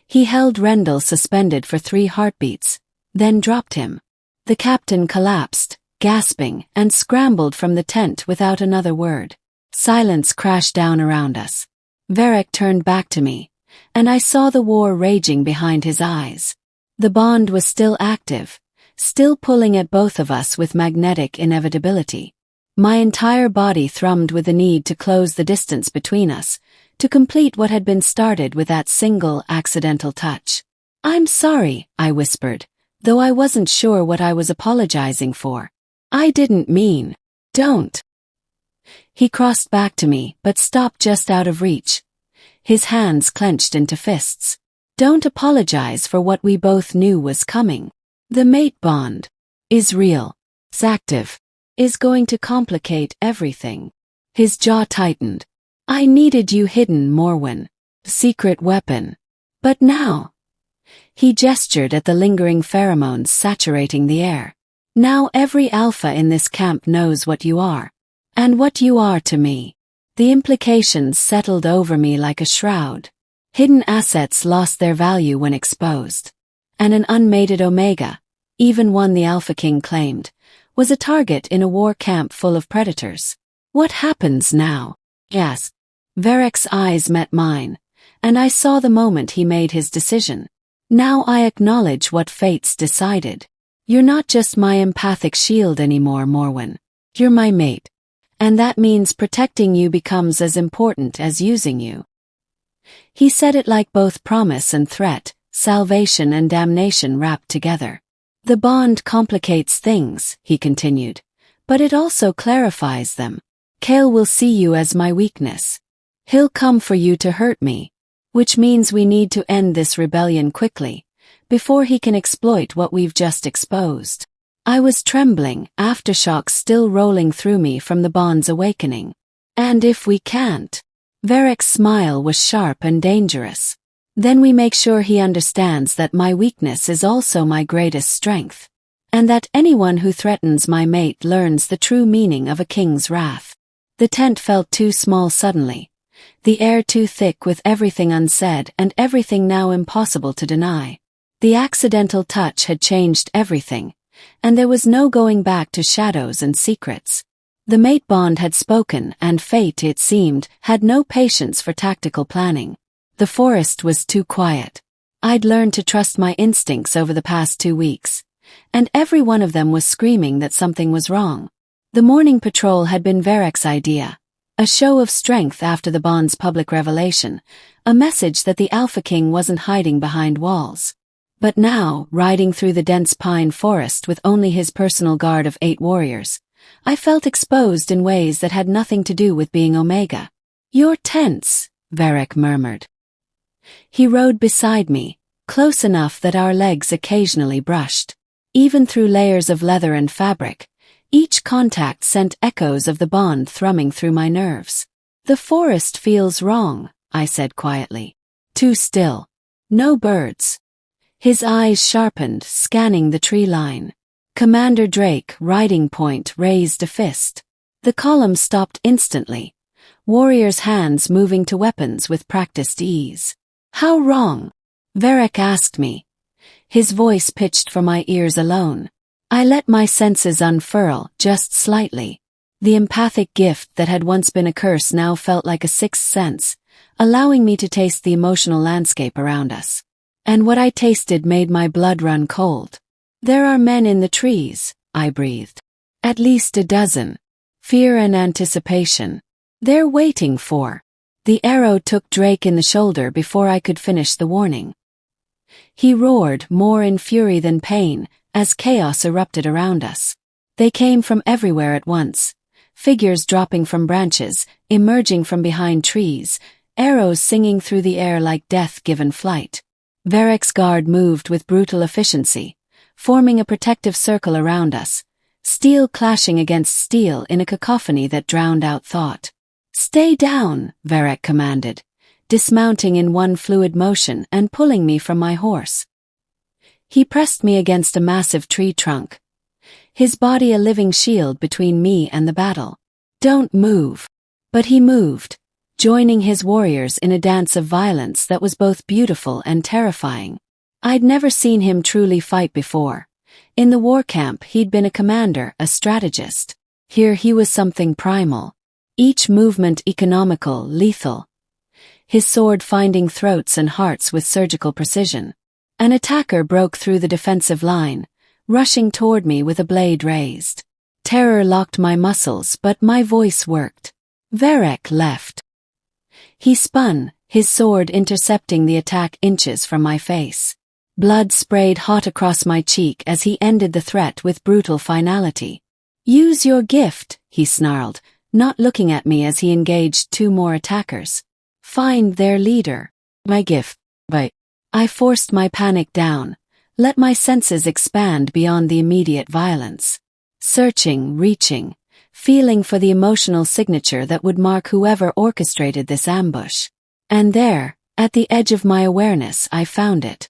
He held Rendell suspended for 3 heartbeats, then dropped him. The captain collapsed, gasping, and scrambled from the tent without another word. Silence crashed down around us. Varric turned back to me, and I saw the war raging behind his eyes. The bond was still active, still pulling at both of us with magnetic inevitability. My entire body thrummed with the need to close the distance between us, to complete what had been started with that single accidental touch. "I'm sorry," I whispered, though I wasn't sure what I was apologizing for. "I didn't mean." "Don't." He crossed back to me, but stopped just out of reach. His hands clenched into fists. "Don't apologize for what we both knew was coming. The mate bond is real. It's active. Is going to complicate everything." His jaw tightened. "I needed you hidden, Morwen. Secret weapon. But now..." He gestured at the lingering pheromones saturating the air. "Now every alpha in this camp knows what you are. And what you are to me." The implications settled over me like a shroud. Hidden assets lost their value when exposed. And an unmated Omega, even one the Alpha King claimed, was a target in a war camp full of predators. "What happens now?" he asked. Varric's eyes met mine, and I saw the moment he made his decision. "Now I acknowledge what fate's decided. You're not just my empathic shield anymore, Morwen. You're my mate. And that means protecting you becomes as important as using you." He said it like both promise and threat, salvation and damnation wrapped together. "The bond complicates things," he continued, "but it also clarifies them. Kale will see you as my weakness. He'll come for you to hurt me, which means we need to end this rebellion quickly, before he can exploit what we've just exposed." I was trembling, aftershocks still rolling through me from the bond's awakening. "And if we can't?" Varric's smile was sharp and dangerous. "Then we make sure he understands that my weakness is also my greatest strength. And that anyone who threatens my mate learns the true meaning of a king's wrath." The tent felt too small suddenly. The air too thick with everything unsaid and everything now impossible to deny. The accidental touch had changed everything, and there was no going back to shadows and secrets. The mate bond had spoken, and fate, it seemed, had no patience for tactical planning. The forest was too quiet. I'd learned to trust my instincts over the past 2 weeks, and every one of them was screaming that something was wrong. The morning patrol had been Varric's idea, a show of strength after the bond's public revelation, a message that the Alpha King wasn't hiding behind walls. But now, riding through the dense pine forest with only his personal guard of 8 warriors, I felt exposed in ways that had nothing to do with being Omega. "You're tense," Varric murmured. He rode beside me, close enough that our legs occasionally brushed. Even through layers of leather and fabric, each contact sent echoes of the bond thrumming through my nerves. "The forest feels wrong," I said quietly. "Too still. No birds." His eyes sharpened, scanning the tree line. Commander Drake, riding point, raised a fist. The column stopped instantly, warriors' hands moving to weapons with practiced ease. "How wrong?" Varric asked me, his voice pitched for my ears alone. I let my senses unfurl, just slightly. The empathic gift that had once been a curse now felt like a sixth sense, allowing me to taste the emotional landscape around us. And what I tasted made my blood run cold. "There are men in the trees," I breathed. "At least a dozen. Fear and anticipation. They're waiting for..." The arrow took Drake in the shoulder before I could finish the warning. He roared, more in fury than pain, as chaos erupted around us. They came from everywhere at once. Figures dropping from branches, emerging from behind trees, arrows singing through the air like death given flight. Varric's guard moved with brutal efficiency, forming a protective circle around us, steel clashing against steel in a cacophony that drowned out thought. "Stay down," Varric commanded, dismounting in one fluid motion and pulling me from my horse. He pressed me against a massive tree trunk, his body a living shield between me and the battle. "Don't move." But he moved, joining his warriors in a dance of violence that was both beautiful and terrifying. I'd never seen him truly fight before. In the war camp, he'd been a commander, a strategist. Here he was something primal. Each movement economical, lethal. His sword finding throats and hearts with surgical precision. An attacker broke through the defensive line, rushing toward me with a blade raised. Terror locked my muscles, but my voice worked. Varek left. He spun, his sword intercepting the attack inches from my face. Blood sprayed hot across my cheek as he ended the threat with brutal finality. "Use your gift," he snarled, not looking at me as he engaged two more attackers. "Find their leader." "My gift." I forced my panic down, let my senses expand beyond the immediate violence. Searching, reaching, feeling for the emotional signature that would mark whoever orchestrated this ambush. And there, at the edge of my awareness, I found it.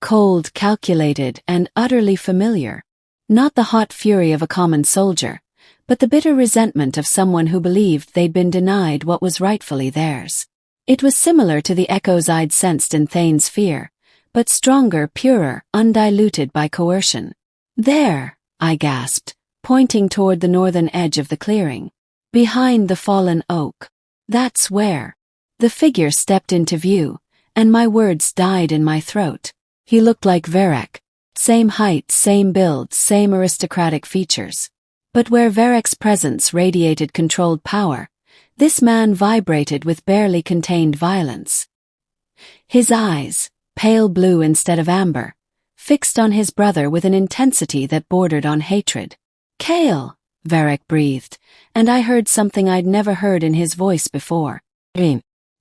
Cold, calculated, and utterly familiar. Not the hot fury of a common soldier, but the bitter resentment of someone who believed they'd been denied what was rightfully theirs. It was similar to the echoes I'd sensed in Thane's fear, but stronger, purer, undiluted by coercion. "There," I gasped, pointing toward the northern edge of the clearing. "Behind the fallen oak. That's where." The figure stepped into view, and my words died in my throat. He looked like Varek. Same height, same build, same aristocratic features. But where Varek's presence radiated controlled power, this man vibrated with barely contained violence. His eyes, pale blue instead of amber, fixed on his brother with an intensity that bordered on hatred. "Kale," Varek breathed, and I heard something I'd never heard in his voice before.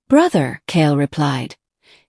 "Brother," Kale replied,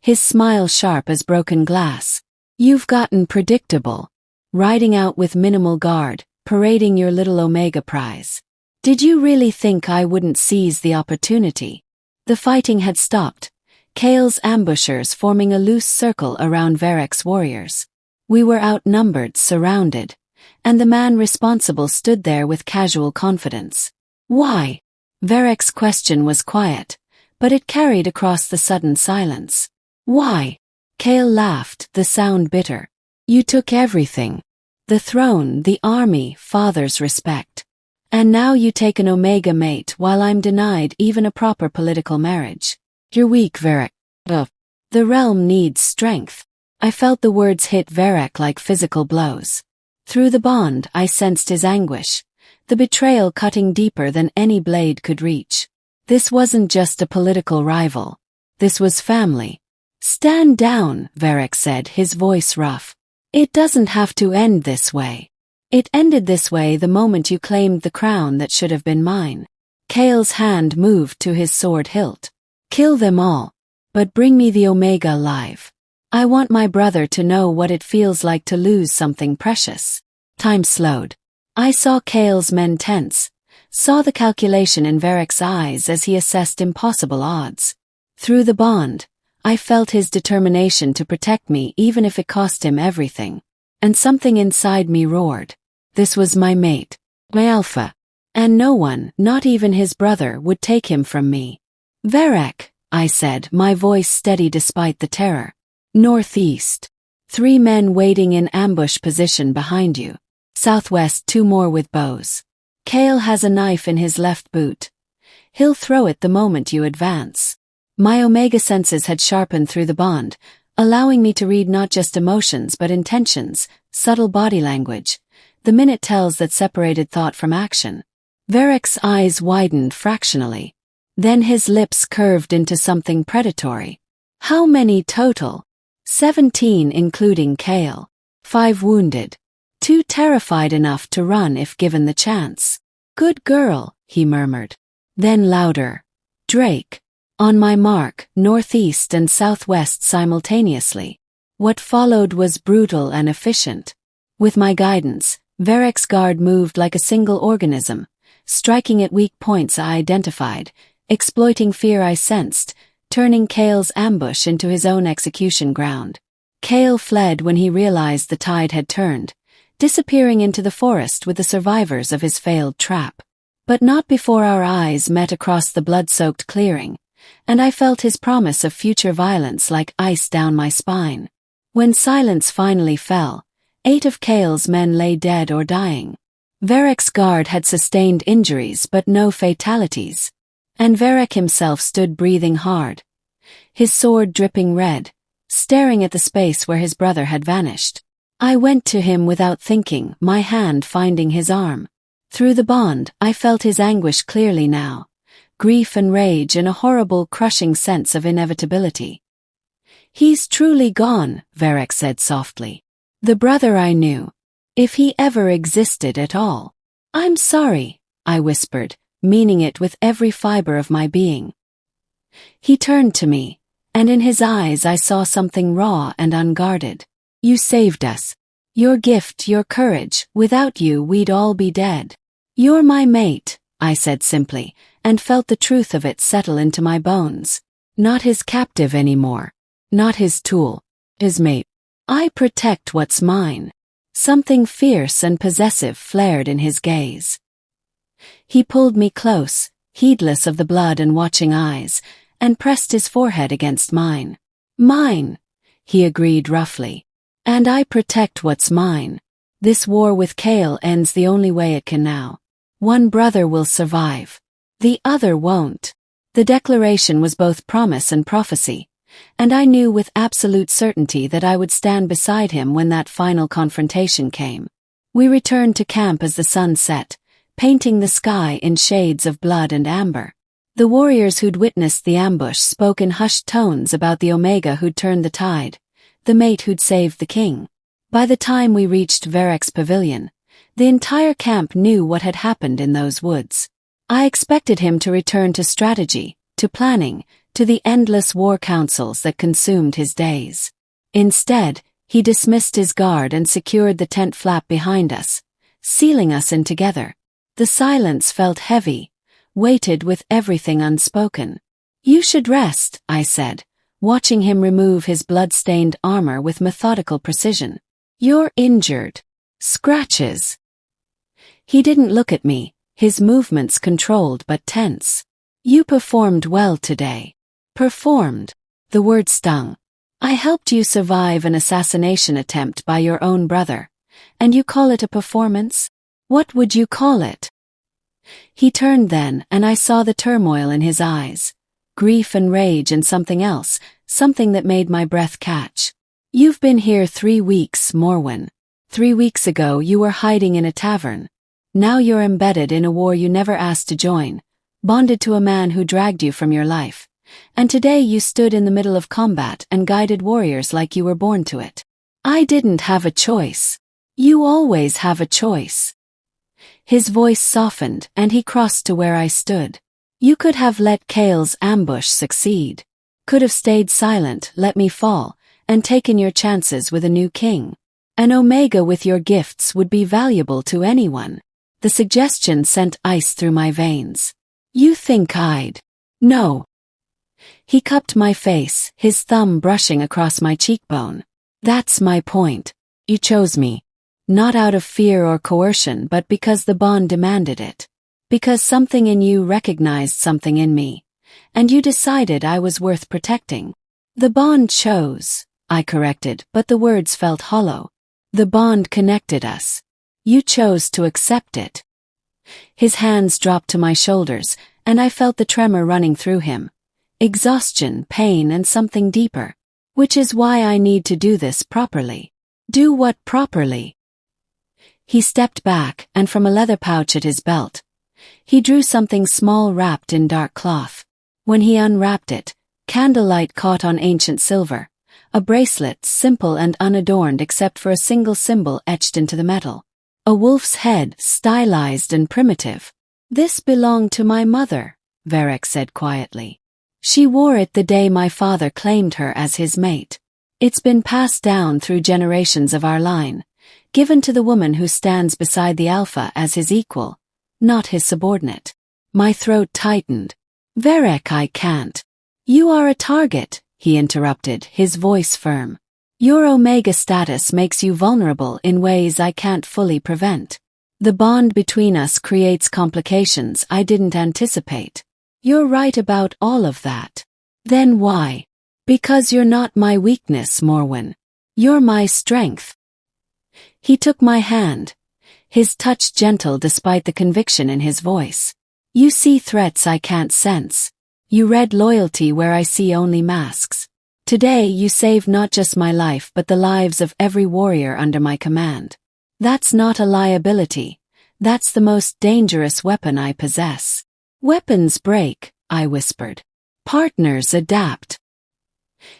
his smile sharp as broken glass. "You've gotten predictable. Riding out with minimal guard, parading your little Omega prize. Did you really think I wouldn't seize the opportunity?" The fighting had stopped, Kale's ambushers forming a loose circle around Varek's warriors. We were outnumbered, surrounded, and the man responsible stood there with casual confidence. "Why?" Varek's question was quiet, but it carried across the sudden silence. "Why?" Kale laughed, the sound bitter. "You took everything. The throne, the army, father's respect. And now you take an Omega mate while I'm denied even a proper political marriage. You're weak, Varek. The realm needs strength." I felt the words hit Varek like physical blows. Through the bond, I sensed his anguish, the betrayal cutting deeper than any blade could reach. This wasn't just a political rival. This was family. "Stand down," Varek said, his voice rough. "It doesn't have to end this way. It ended this way the moment you claimed the crown that should have been mine." Kale's hand moved to his sword hilt. "Kill them all, but bring me the Omega alive. I want my brother to know what it feels like to lose something precious." Time slowed. I saw Kale's men tense, saw the calculation in Varek's eyes as he assessed impossible odds. Through the bond, I felt his determination to protect me even if it cost him everything. And something inside me roared. This was my mate, my alpha. And no one, not even his brother, would take him from me. "Varek," I said, my voice steady despite the terror. "Northeast. 3 men waiting in ambush position behind you. Southwest, 2 more with bows. Kale has a knife in his left boot. He'll throw it the moment you advance." My Omega senses had sharpened through the bond, allowing me to read not just emotions but intentions, subtle body language, the minute tells that separated thought from action. Varek's eyes widened fractionally. Then his lips curved into something predatory. "How many total?" 17 including Kale. 5 wounded. 2 terrified enough to run if given the chance. "Good girl," he murmured. Then louder. "Drake." On my mark, northeast and southwest simultaneously. What followed was brutal and efficient. With my guidance, Varek's guard moved like a single organism, striking at weak points I identified, exploiting fear I sensed, turning Kale's ambush into his own execution ground. Kale fled when he realized the tide had turned, disappearing into the forest with the survivors of his failed trap. But not before our eyes met across the blood-soaked clearing, and I felt his promise of future violence like ice down my spine. When silence finally fell, 8 of Kale's men lay dead or dying. Verek's guard had sustained injuries but no fatalities, and Verek himself stood breathing hard, his sword dripping red, staring at the space where his brother had vanished. I went to him without thinking, my hand finding his arm. Through the bond, I felt his anguish clearly now, grief and rage and a horrible, crushing sense of inevitability. "He's truly gone," Verek said softly. "The brother I knew. If he ever existed at all." "I'm sorry," I whispered, meaning it with every fiber of my being. He turned to me, and in his eyes I saw something raw and unguarded. "You saved us. Your gift, your courage, without you we'd all be dead." "You're my mate," I said simply, and felt the truth of it settle into my bones. Not his captive anymore. Not his tool. His mate. "I protect what's mine." Something fierce and possessive flared in his gaze. He pulled me close, heedless of the blood and watching eyes, and pressed his forehead against mine. "Mine," he agreed roughly. "And I protect what's mine. This war with Kale ends the only way it can now. One brother will survive. The other won't." The declaration was both promise and prophecy, and I knew with absolute certainty that I would stand beside him when that final confrontation came. We returned to camp as the sun set, painting the sky in shades of blood and amber. The warriors who'd witnessed the ambush spoke in hushed tones about the Omega who'd turned the tide, the mate who'd saved the king. By the time we reached Verek's pavilion, the entire camp knew what had happened in those woods. I expected him to return to strategy, to planning, to the endless war councils that consumed his days. Instead, he dismissed his guard and secured the tent flap behind us, sealing us in together. The silence felt heavy, weighted with everything unspoken. "You should rest," I said, watching him remove his blood-stained armor with methodical precision. "You're injured. Scratches." He didn't look at me, his movements controlled but tense. "You performed well today." "Performed?" The word stung. "I helped you survive an assassination attempt by your own brother, and you call it a performance? What would you call it?" He turned then, and I saw the turmoil in his eyes. Grief and rage and something else, something that made my breath catch. "You've been here 3 weeks, Morwen. 3 weeks ago you were hiding in a tavern. Now you're embedded in a war you never asked to join, bonded to a man who dragged you from your life. And today you stood in the middle of combat and guided warriors like you were born to it. I didn't have a choice. You always have a choice." His voice softened, and he crossed to where I stood. "You could have let Kale's ambush succeed. Could have stayed silent, let me fall, and taken your chances with a new king. An Omega with your gifts would be valuable to anyone." The suggestion sent ice through my veins. "You think I'd..." "No." He cupped my face, his thumb brushing across my cheekbone. "That's my point. You chose me. Not out of fear or coercion but because the bond demanded it. Because something in you recognized something in me, and you decided I was worth protecting." "The bond chose," I corrected, but the words felt hollow. "The bond connected us. You chose to accept it." His hands dropped to my shoulders, and I felt the tremor running through him. Exhaustion, pain, and something deeper. "Which is why I need to do this properly." "Do what properly?" He stepped back, and from a leather pouch at his belt, he drew something small wrapped in dark cloth. When he unwrapped it, candlelight caught on ancient silver, a bracelet simple and unadorned except for a single symbol etched into the metal. A wolf's head, stylized and primitive. "This belonged to my mother," Verek said quietly. "She wore it the day my father claimed her as his mate. It's been passed down through generations of our line, given to the woman who stands beside the alpha as his equal, not his subordinate." My throat tightened. "Verek, I can't." "You are a target," he interrupted, his voice firm. Your Omega status makes you vulnerable in ways I can't fully prevent. The bond between us creates complications I didn't anticipate. You're right about all of that. Then why? Because you're not my weakness, Morwen. You're my strength. He took my hand, his touch gentle despite the conviction in his voice. You see threats I can't sense. You read loyalty where I see only masks. Today you saved not just my life but the lives of every warrior under my command. That's not a liability. That's the most dangerous weapon I possess. Weapons break, I whispered. Partners adapt.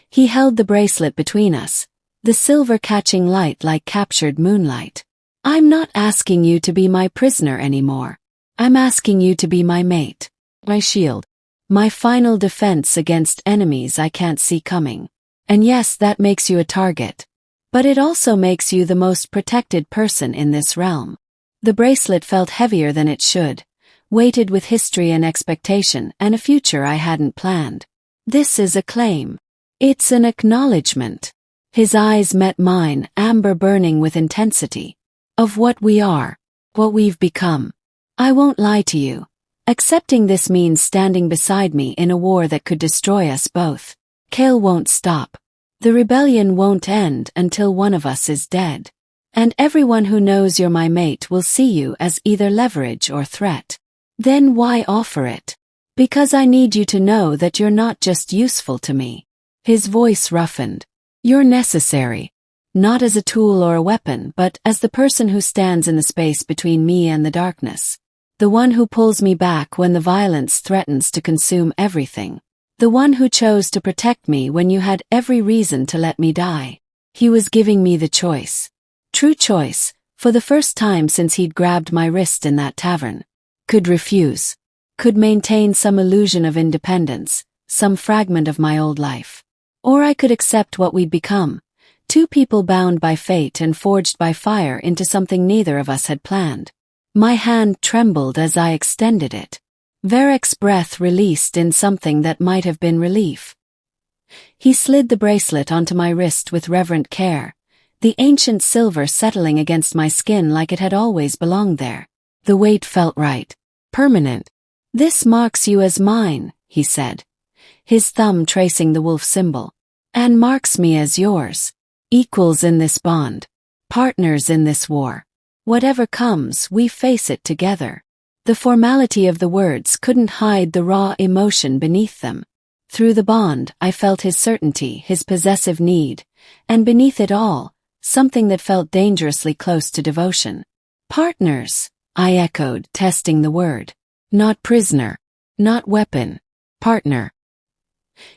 He held the bracelet between us, the silver catching light like captured moonlight. I'm not asking you to be my prisoner anymore. I'm asking you to be my mate, my shield, my final defense against enemies I can't see coming. And yes, that makes you a target. But it also makes you the most protected person in this realm. The bracelet felt heavier than it should, weighted with history and expectation and a future I hadn't planned. This is a claim. It's an acknowledgement. His eyes met mine, amber burning with intensity. Of what we are, what we've become. I won't lie to you. Accepting this means standing beside me in a war that could destroy us both. Kale won't stop. The rebellion won't end until one of us is dead. And everyone who knows you're my mate will see you as either leverage or threat. Then why offer it? Because I need you to know that you're not just useful to me. His voice roughened. You're necessary. Not as a tool or a weapon, but as the person who stands in the space between me and the darkness. The one who pulls me back when the violence threatens to consume everything. The one who chose to protect me when you had every reason to let me die. He was giving me the choice. True choice, for the first time since he'd grabbed my wrist in that tavern. Could refuse. Could maintain some illusion of independence, some fragment of my old life. Or I could accept what we'd become. Two people bound by fate and forged by fire into something neither of us had planned. My hand trembled as I extended it. Varek's breath released in something that might have been relief. He slid the bracelet onto my wrist with reverent care, the ancient silver settling against my skin like it had always belonged there. The weight felt right. Permanent. This marks you as mine, he said, his thumb tracing the wolf symbol. And marks me as yours. Equals in this bond. Partners in this war. Whatever comes, we face it together. The formality of the words couldn't hide the raw emotion beneath them. Through the bond, I felt his certainty, his possessive need, and beneath it all, something that felt dangerously close to devotion. Partners, I echoed, testing the word. Not prisoner. Not weapon. Partner.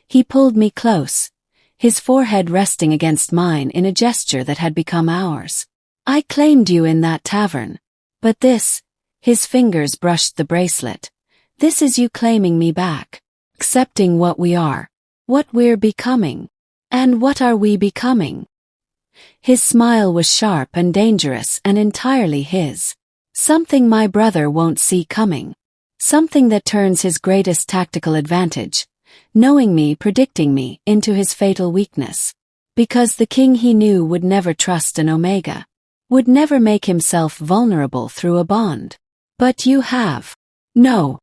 He pulled me close, his forehead resting against mine in a gesture that had become ours. I claimed you in that tavern. But this, his fingers brushed the bracelet. This is you claiming me back. Accepting what we are. What we're becoming. And what are we becoming? His smile was sharp and dangerous and entirely his. Something my brother won't see coming. Something that turns his greatest tactical advantage, knowing me, predicting me, into his fatal weakness. Because the king he knew would never trust an Omega. Would never make himself vulnerable through a bond. But you have. No.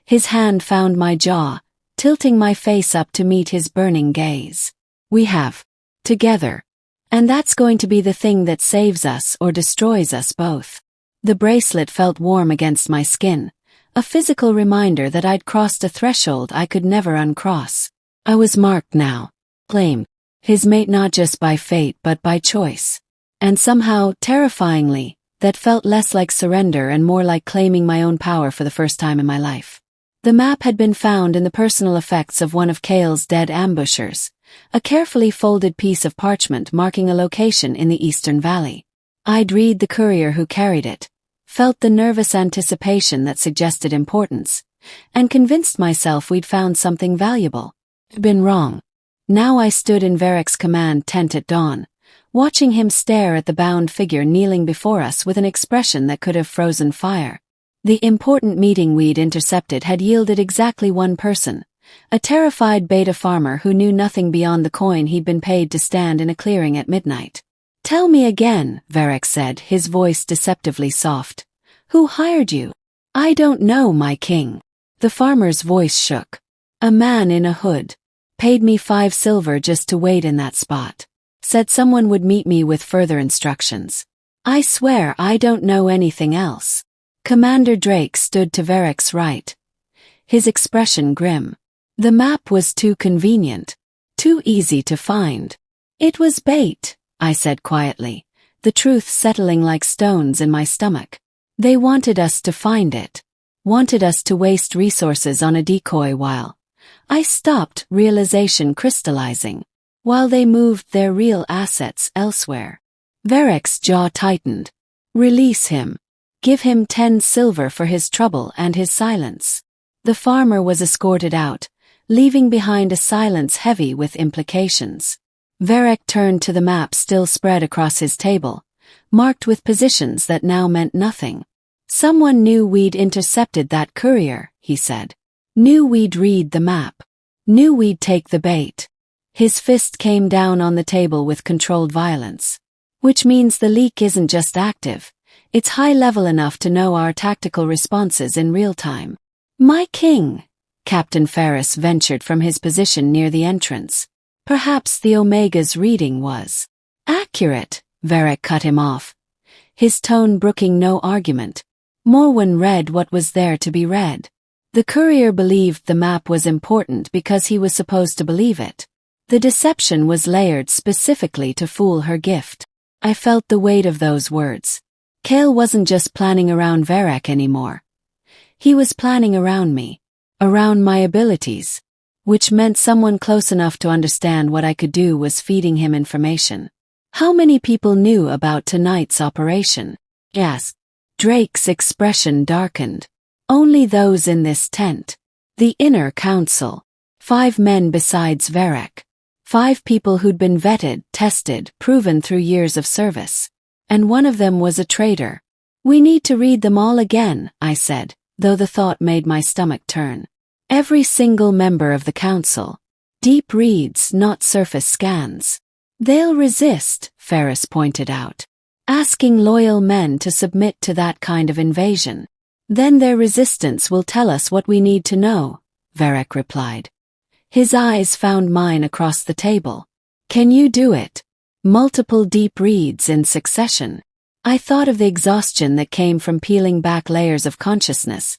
His hand found my jaw, tilting my face up to meet his burning gaze. We have. Together. And that's going to be the thing that saves us or destroys us both. The bracelet felt warm against my skin, a physical reminder that I'd crossed a threshold I could never uncross. I was marked now. Claimed. His mate not just by fate but by choice. And somehow, terrifyingly, that felt less like surrender and more like claiming my own power for the first time in my life. The map had been found in the personal effects of one of Kale's dead ambushers, a carefully folded piece of parchment marking a location in the Eastern Valley. I'd read the courier who carried it, felt the nervous anticipation that suggested importance, and convinced myself we'd found something valuable. Been wrong. Now I stood in Varek's command tent at dawn, watching him stare at the bound figure kneeling before us with an expression that could have frozen fire. The important meeting we'd intercepted had yielded exactly one person, a terrified beta farmer who knew nothing beyond the coin he'd been paid to stand in a clearing at midnight. "Tell me again," Varric said, his voice deceptively soft. "Who hired you?" "I don't know, my king." The farmer's voice shook. "A man in a hood. Paid me 5 silver just to wait in that spot. Said someone would meet me with further instructions. I swear I don't know anything else." Commander Drake stood to Varric's right, his expression grim. The map was too convenient, too easy to find. "It was bait," I said quietly, the truth settling like stones in my stomach. "They wanted us to find it. Wanted us to waste resources on a decoy while..." I stopped, realization crystallizing. "While they moved their real assets elsewhere." Varric's jaw tightened. "Release him. Give him 10 silver for his trouble and his silence." The farmer was escorted out, leaving behind a silence heavy with implications. Varric turned to the map still spread across his table, marked with positions that now meant nothing. "Someone knew we'd intercepted that courier," he said. "Knew we'd read the map. Knew we'd take the bait." His fist came down on the table with controlled violence. "Which means the leak isn't just active, it's high level enough to know our tactical responses in real time." "My king," Captain Ferris ventured from his position near the entrance. "Perhaps the Omega's reading was accurate," Varric cut him off, his tone brooking no argument. "Morwen read what was there to be read. The courier believed the map was important because he was supposed to believe it. The deception was layered specifically to fool her gift." I felt the weight of those words. Cale wasn't just planning around Varric anymore. He was planning around me. Around my abilities. Which meant someone close enough to understand what I could do was feeding him information. "How many people knew about tonight's operation?" Yes. Drake's expression darkened. "Only those in this tent. The inner council. 5 men besides Varric. 5 people who'd been vetted, tested, proven through years of service. And one of them was a traitor." "We need to read them all again," I said, though the thought made my stomach turn. "Every single member of the council. Deep reads, not surface scans." "They'll resist," Ferris pointed out. "Asking loyal men to submit to that kind of invasion. Then their resistance will tell us what we need to know," Varric replied. His eyes found mine across the table. "Can you do it? Multiple deep reads in succession?" I thought of the exhaustion that came from peeling back layers of consciousness,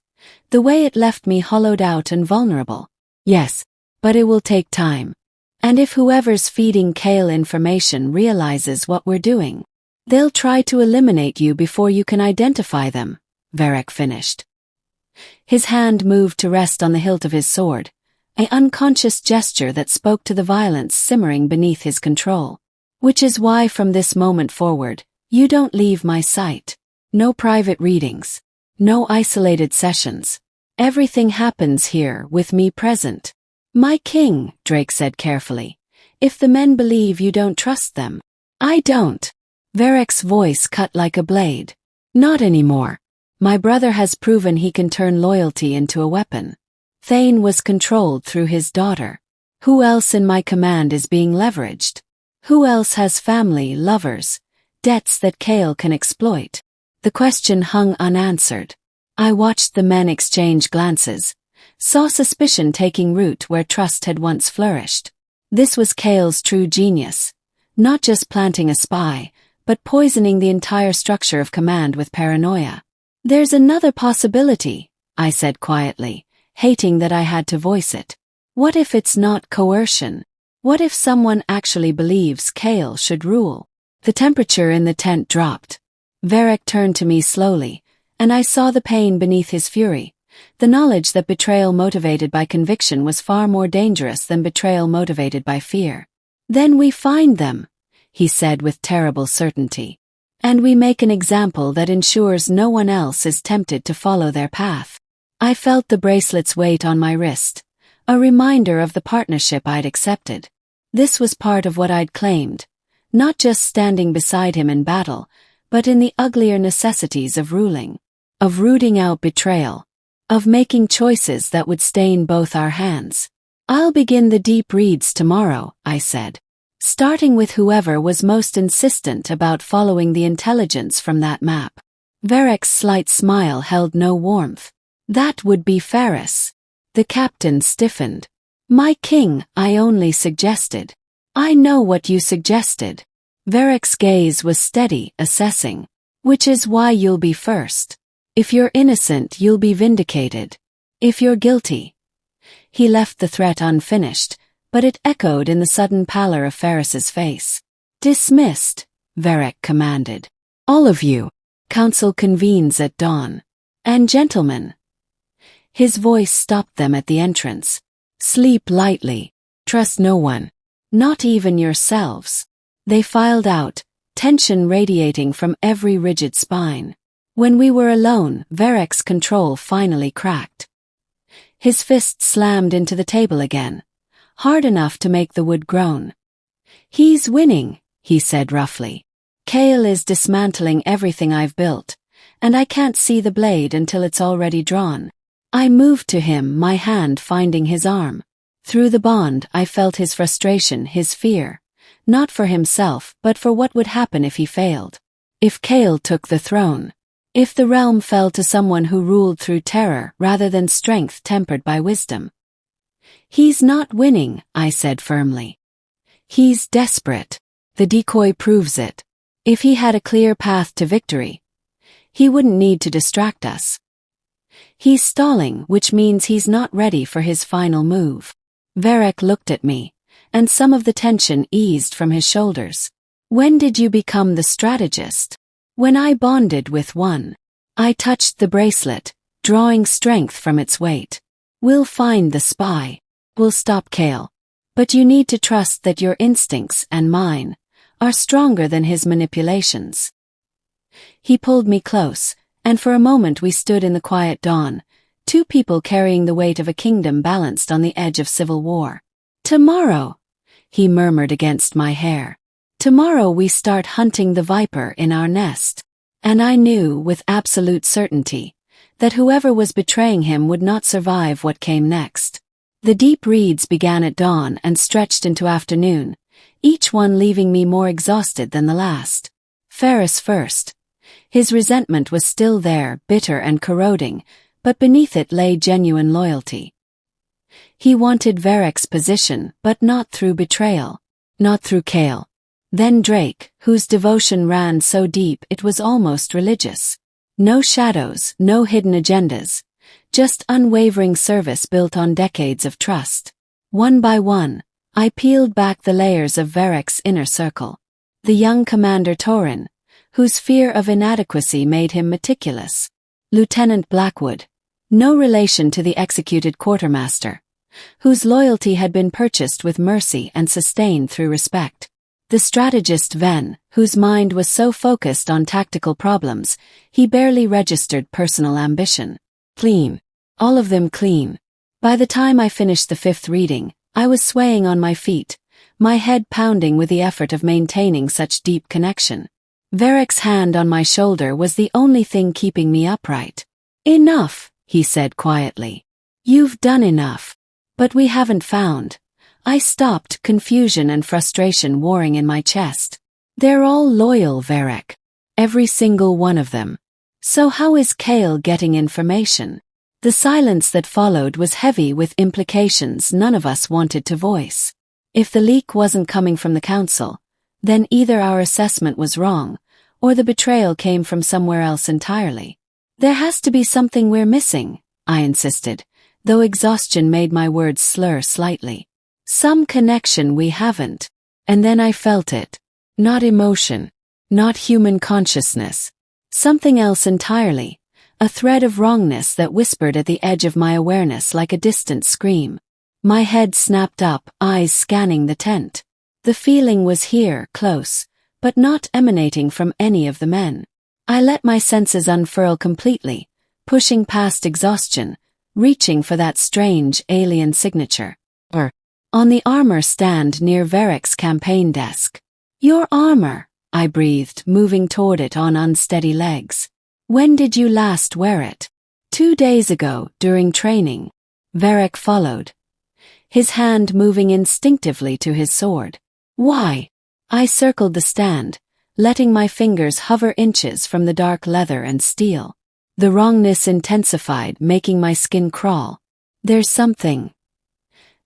the way it left me hollowed out and vulnerable. "Yes, but it will take time. And if whoever's feeding Cale information realizes what we're doing, they'll try to eliminate you before you can identify them," Varric finished. His hand moved to rest on the hilt of his sword, an unconscious gesture that spoke to the violence simmering beneath his control. "Which is why from this moment forward, you don't leave my sight. No private readings. No isolated sessions. Everything happens here with me present." "My king," Drake said carefully, "if the men believe you don't trust them." "I don't." Varric's voice cut like a blade. "Not anymore. My brother has proven he can turn loyalty into a weapon. Thane was controlled through his daughter. Who else in my command is being leveraged? Who else has family, lovers, debts that Cale can exploit?" The question hung unanswered. I watched the men exchange glances, saw suspicion taking root where trust had once flourished. This was Cale's true genius. Not just planting a spy, but poisoning the entire structure of command with paranoia. "There's another possibility," I said quietly, hating that I had to voice it. "What if it's not coercion? What if someone actually believes Cale should rule?" The temperature in the tent dropped. Varric turned to me slowly, and I saw the pain beneath his fury, the knowledge that betrayal motivated by conviction was far more dangerous than betrayal motivated by fear. "Then we find them," he said with terrible certainty. "And we make an example that ensures no one else is tempted to follow their path." I felt the bracelet's weight on my wrist, a reminder of the partnership I'd accepted. This was part of what I'd claimed, not just standing beside him in battle, but in the uglier necessities of ruling, of rooting out betrayal, of making choices that would stain both our hands. I'll begin the deep reads tomorrow, I said, starting with whoever was most insistent about following the intelligence from that map. Verek's slight smile held no warmth. That would be Ferris. The captain stiffened. My king, I only suggested. I know what you suggested. Verek's gaze was steady, assessing. Which is why you'll be first. If you're innocent, you'll be vindicated. If you're guilty. He left the threat unfinished, but it echoed in the sudden pallor of Ferris's face. Dismissed, Verek commanded. All of you. Council convenes at dawn. And gentlemen. His voice stopped them at the entrance. Sleep lightly. Trust no one. Not even yourselves. They filed out, tension radiating from every rigid spine. When we were alone, Verek's control finally cracked. His fist slammed into the table again, hard enough to make the wood groan. He's winning, he said roughly. Kale is dismantling everything I've built, and I can't see the blade until it's already drawn. I moved to him, my hand finding his arm. Through the bond, I felt his frustration, his fear. Not for himself, but for what would happen if he failed. If Kale took the throne. If the realm fell to someone who ruled through terror rather than strength tempered by wisdom. He's not winning, I said firmly. He's desperate. The decoy proves it. If he had a clear path to victory, he wouldn't need to distract us. He's stalling, which means he's not ready for his final move. Verek looked at me, and some of the tension eased from his shoulders. When did you become the strategist? When I bonded with one. I touched the bracelet, drawing strength from its weight. We'll find the spy. We'll stop Kale. But you need to trust that your instincts and mine are stronger than his manipulations. He pulled me close, and for a moment we stood in the quiet dawn, two people carrying the weight of a kingdom balanced on the edge of civil war. Tomorrow, he murmured against my hair. Tomorrow we start hunting the viper in our nest. And I knew, with absolute certainty, that whoever was betraying him would not survive what came next. The deep reads began at dawn and stretched into afternoon, each one leaving me more exhausted than the last. Ferris first. His resentment was still there, bitter and corroding, but beneath it lay genuine loyalty. He wanted Verek's position, but not through betrayal. Not through Kale. Then Drake, whose devotion ran so deep it was almost religious. No shadows, no hidden agendas. Just unwavering service built on decades of trust. One by one, I peeled back the layers of Verek's inner circle. The young Commander Torin, whose fear of inadequacy made him meticulous. Lieutenant Blackwood, no relation to the executed quartermaster, whose loyalty had been purchased with mercy and sustained through respect. The strategist Ven, whose mind was so focused on tactical problems, he barely registered personal ambition. Clean. All of them clean. By the time I finished the 5th reading, I was swaying on my feet, my head pounding with the effort of maintaining such deep connection. Verek's hand on my shoulder was the only thing keeping me upright. Enough, he said quietly. You've done enough. But we haven't found. I stopped, confusion and frustration warring in my chest. They're all loyal, Verek. Every single one of them. So how is Kale getting information? The silence that followed was heavy with implications none of us wanted to voice. If the leak wasn't coming from the council, then either our assessment was wrong, or the betrayal came from somewhere else entirely. There has to be something we're missing, I insisted, though exhaustion made my words slur slightly. Some connection we haven't. And then I felt it. Not emotion. Not human consciousness. Something else entirely. A thread of wrongness that whispered at the edge of my awareness like a distant scream. My head snapped up, eyes scanning the tent. The feeling was here, close, but not emanating from any of the men. I let my senses unfurl completely, pushing past exhaustion, reaching for that strange alien signature. On the armor stand near Verek's campaign desk. Your armor, I breathed, moving toward it on unsteady legs. When did you last wear it? 2 days ago, during training. Verek followed. his hand moving instinctively to his sword. Why? I circled the stand, letting my fingers hover inches from the dark leather and steel. The wrongness intensified, making my skin crawl. There's something.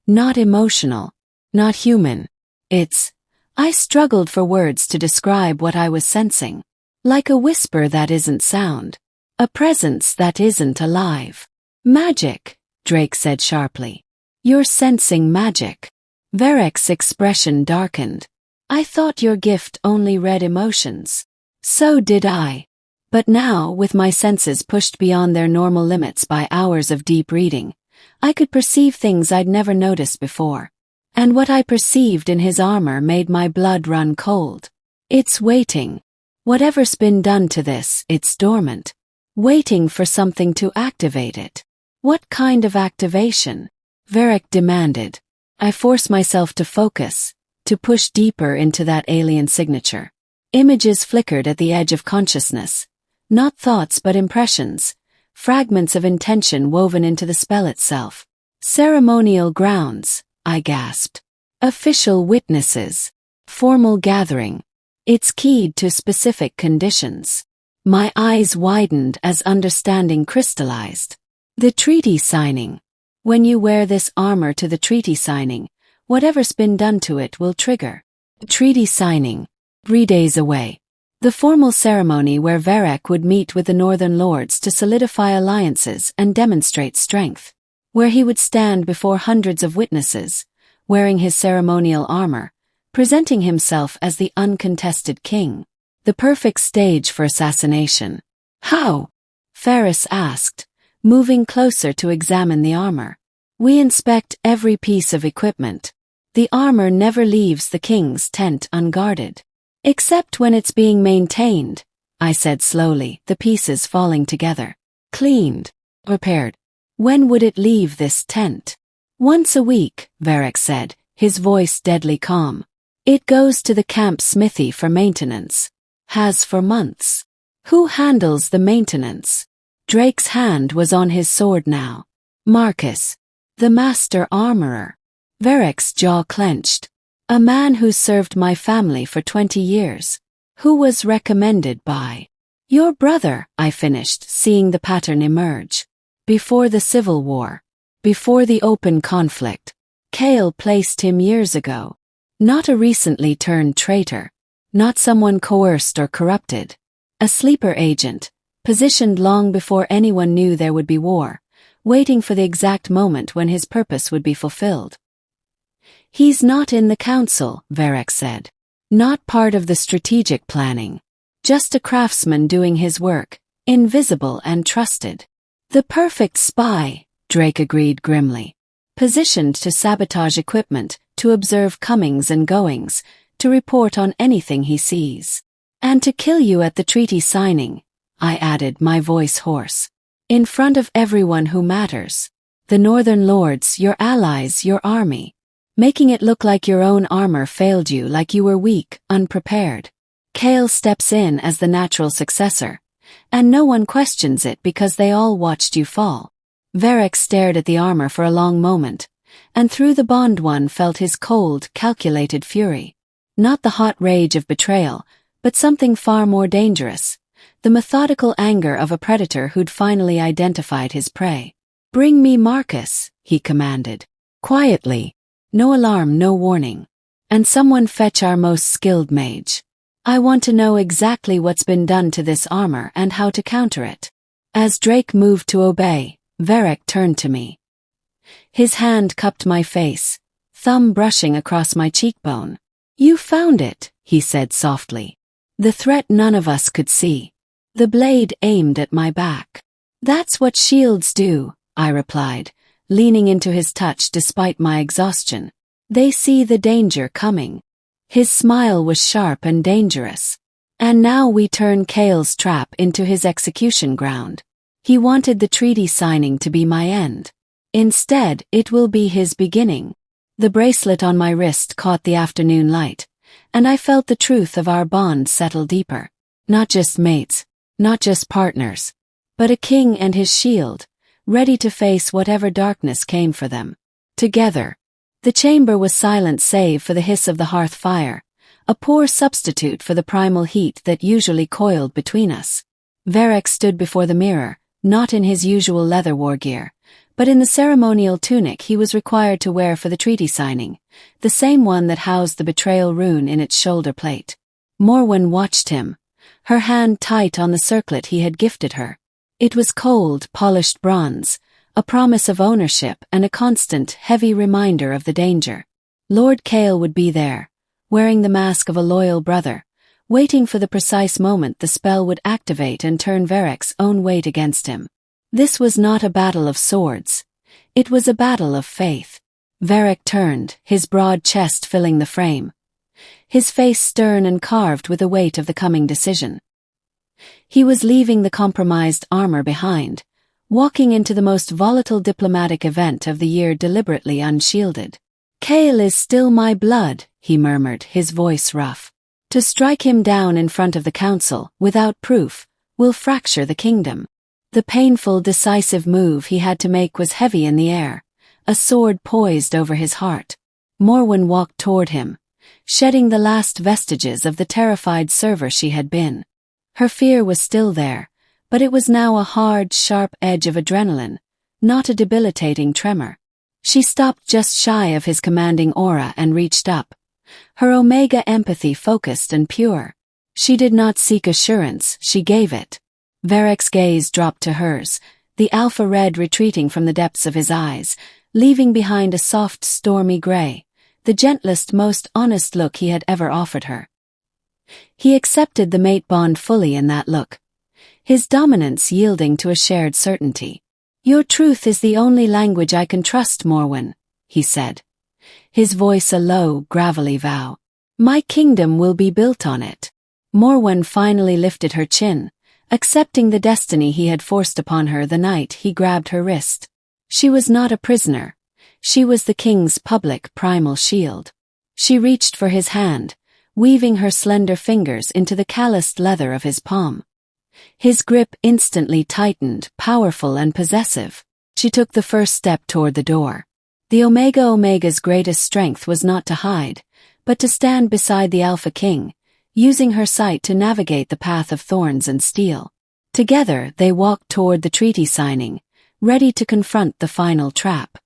Not emotional. Not human. I struggled for words to describe what I was sensing. Like a whisper that isn't sound. A presence that isn't alive. Magic, Drake said sharply. You're sensing magic. Varek's expression darkened. I thought your gift only read emotions. So did I. But now, with my senses pushed beyond their normal limits by hours of deep reading, I could perceive things I'd never noticed before. And what I perceived in his armor made my blood run cold. It's waiting. Whatever's been done to this, it's dormant. Waiting for something to activate it. What kind of activation? Varek demanded. I forced myself to focus, to push deeper into that alien signature. Images flickered at the edge of consciousness. Not thoughts but impressions, fragments of intention woven into the spell itself. Ceremonial grounds, I gasped. Official witnesses. Formal gathering. It's keyed to specific conditions. My eyes widened as understanding crystallized. The treaty signing. When you wear this armor to the treaty signing, whatever's been done to it will trigger. Treaty signing. 3 days away. The formal ceremony where Varek would meet with the Northern Lords to solidify alliances and demonstrate strength. Where he would stand before hundreds of witnesses, wearing his ceremonial armor, presenting himself as the uncontested king. The perfect stage for assassination. How? Ferris asked, moving closer to examine the armor. We inspect every piece of equipment. The armor never leaves the king's tent unguarded. Except when it's being maintained, I said slowly, the pieces falling together. Cleaned. Repaired. When would it leave this tent? Once a week, Varek said, his voice deadly calm. It goes to the camp smithy for maintenance. Has for months. Who handles the maintenance? Drake's hand was on his sword now. Marcus. The master armorer. Varek's jaw clenched. A man who served my family for 20 years. Who was recommended by? Your brother, I finished, seeing the pattern emerge. Before the Civil War. Before the open conflict. Kale placed him years ago. Not a recently turned traitor. Not someone coerced or corrupted. A sleeper agent, positioned long before anyone knew there would be war, waiting for the exact moment when his purpose would be fulfilled. He's not in the council, Varek said. Not part of the strategic planning. Just a craftsman doing his work, invisible and trusted. The perfect spy, Drake agreed grimly. Positioned to sabotage equipment, to observe comings and goings, to report on anything he sees. And to kill you at the treaty signing, I added, my voice hoarse. In front of everyone who matters. The Northern Lords, your allies, your army. Making it look like your own armor failed you, like you were weak, unprepared. Kale steps in as the natural successor, and no one questions it because they all watched you fall. Varek stared at the armor for a long moment, and through the bond one felt his cold, calculated fury. Not the hot rage of betrayal, but something far more dangerous. The methodical anger of a predator who'd finally identified his prey. Bring me Marcus, he commanded. Quietly. No alarm, no warning. And someone fetch our most skilled mage. I want to know exactly what's been done to this armor and how to counter it. As Drake moved to obey, Varek turned to me. His hand cupped my face, thumb brushing across my cheekbone. You found it, he said softly. The threat none of us could see. The blade aimed at my back. That's what shields do, I replied, leaning into his touch despite my exhaustion. They see the danger coming. His smile was sharp and dangerous. And now we turn Kale's trap into his execution ground. He wanted the treaty signing to be my end. Instead, it will be his beginning. The bracelet on my wrist caught the afternoon light, and I felt the truth of our bond settle deeper. Not just mates, not just partners, but a king and his shield, ready to face whatever darkness came for them. Together. The chamber was silent save for the hiss of the hearth fire, a poor substitute for the primal heat that usually coiled between us. Varric stood before the mirror, not in his usual leather war gear, but in the ceremonial tunic he was required to wear for the treaty signing, the same one that housed the betrayal rune in its shoulder plate. Morwen watched him, her hand tight on the circlet he had gifted her. It was cold, polished bronze, a promise of ownership and a constant, heavy reminder of the danger. Lord Kael would be there, wearing the mask of a loyal brother, waiting for the precise moment the spell would activate and turn Varric's own weight against him. This was not a battle of swords. It was a battle of faith. Varric turned, his broad chest filling the frame, his face stern and carved with the weight of the coming decision. He was leaving the compromised armor behind, walking into the most volatile diplomatic event of the year deliberately unshielded. "Kael is still my blood," he murmured, his voice rough. "To strike him down in front of the council, without proof, will fracture the kingdom." The painful, decisive move he had to make was heavy in the air, a sword poised over his heart. Morwen walked toward him, shedding the last vestiges of the terrified server she had been. Her fear was still there, but it was now a hard, sharp edge of adrenaline, not a debilitating tremor. She stopped just shy of his commanding aura and reached up, her Omega empathy focused and pure. She did not seek assurance, she gave it. Varric's gaze dropped to hers, the alpha red retreating from the depths of his eyes, leaving behind a soft, stormy gray, the gentlest, most honest look he had ever offered her. He accepted the mate bond fully in that look, his dominance yielding to a shared certainty. "Your truth is the only language I can trust, Morwen," he said, his voice a low, gravelly vow. "My kingdom will be built on it." Morwen finally lifted her chin, accepting the destiny he had forced upon her the night he grabbed her wrist. She was not a prisoner. She was the king's public primal shield. She reached for his hand, weaving her slender fingers into the calloused leather of his palm. His grip instantly tightened, powerful and possessive. She took the first step toward the door. The Omega's greatest strength was not to hide, but to stand beside the Alpha King, using her sight to navigate the path of thorns and steel. Together they walked toward the treaty signing, ready to confront the final trap.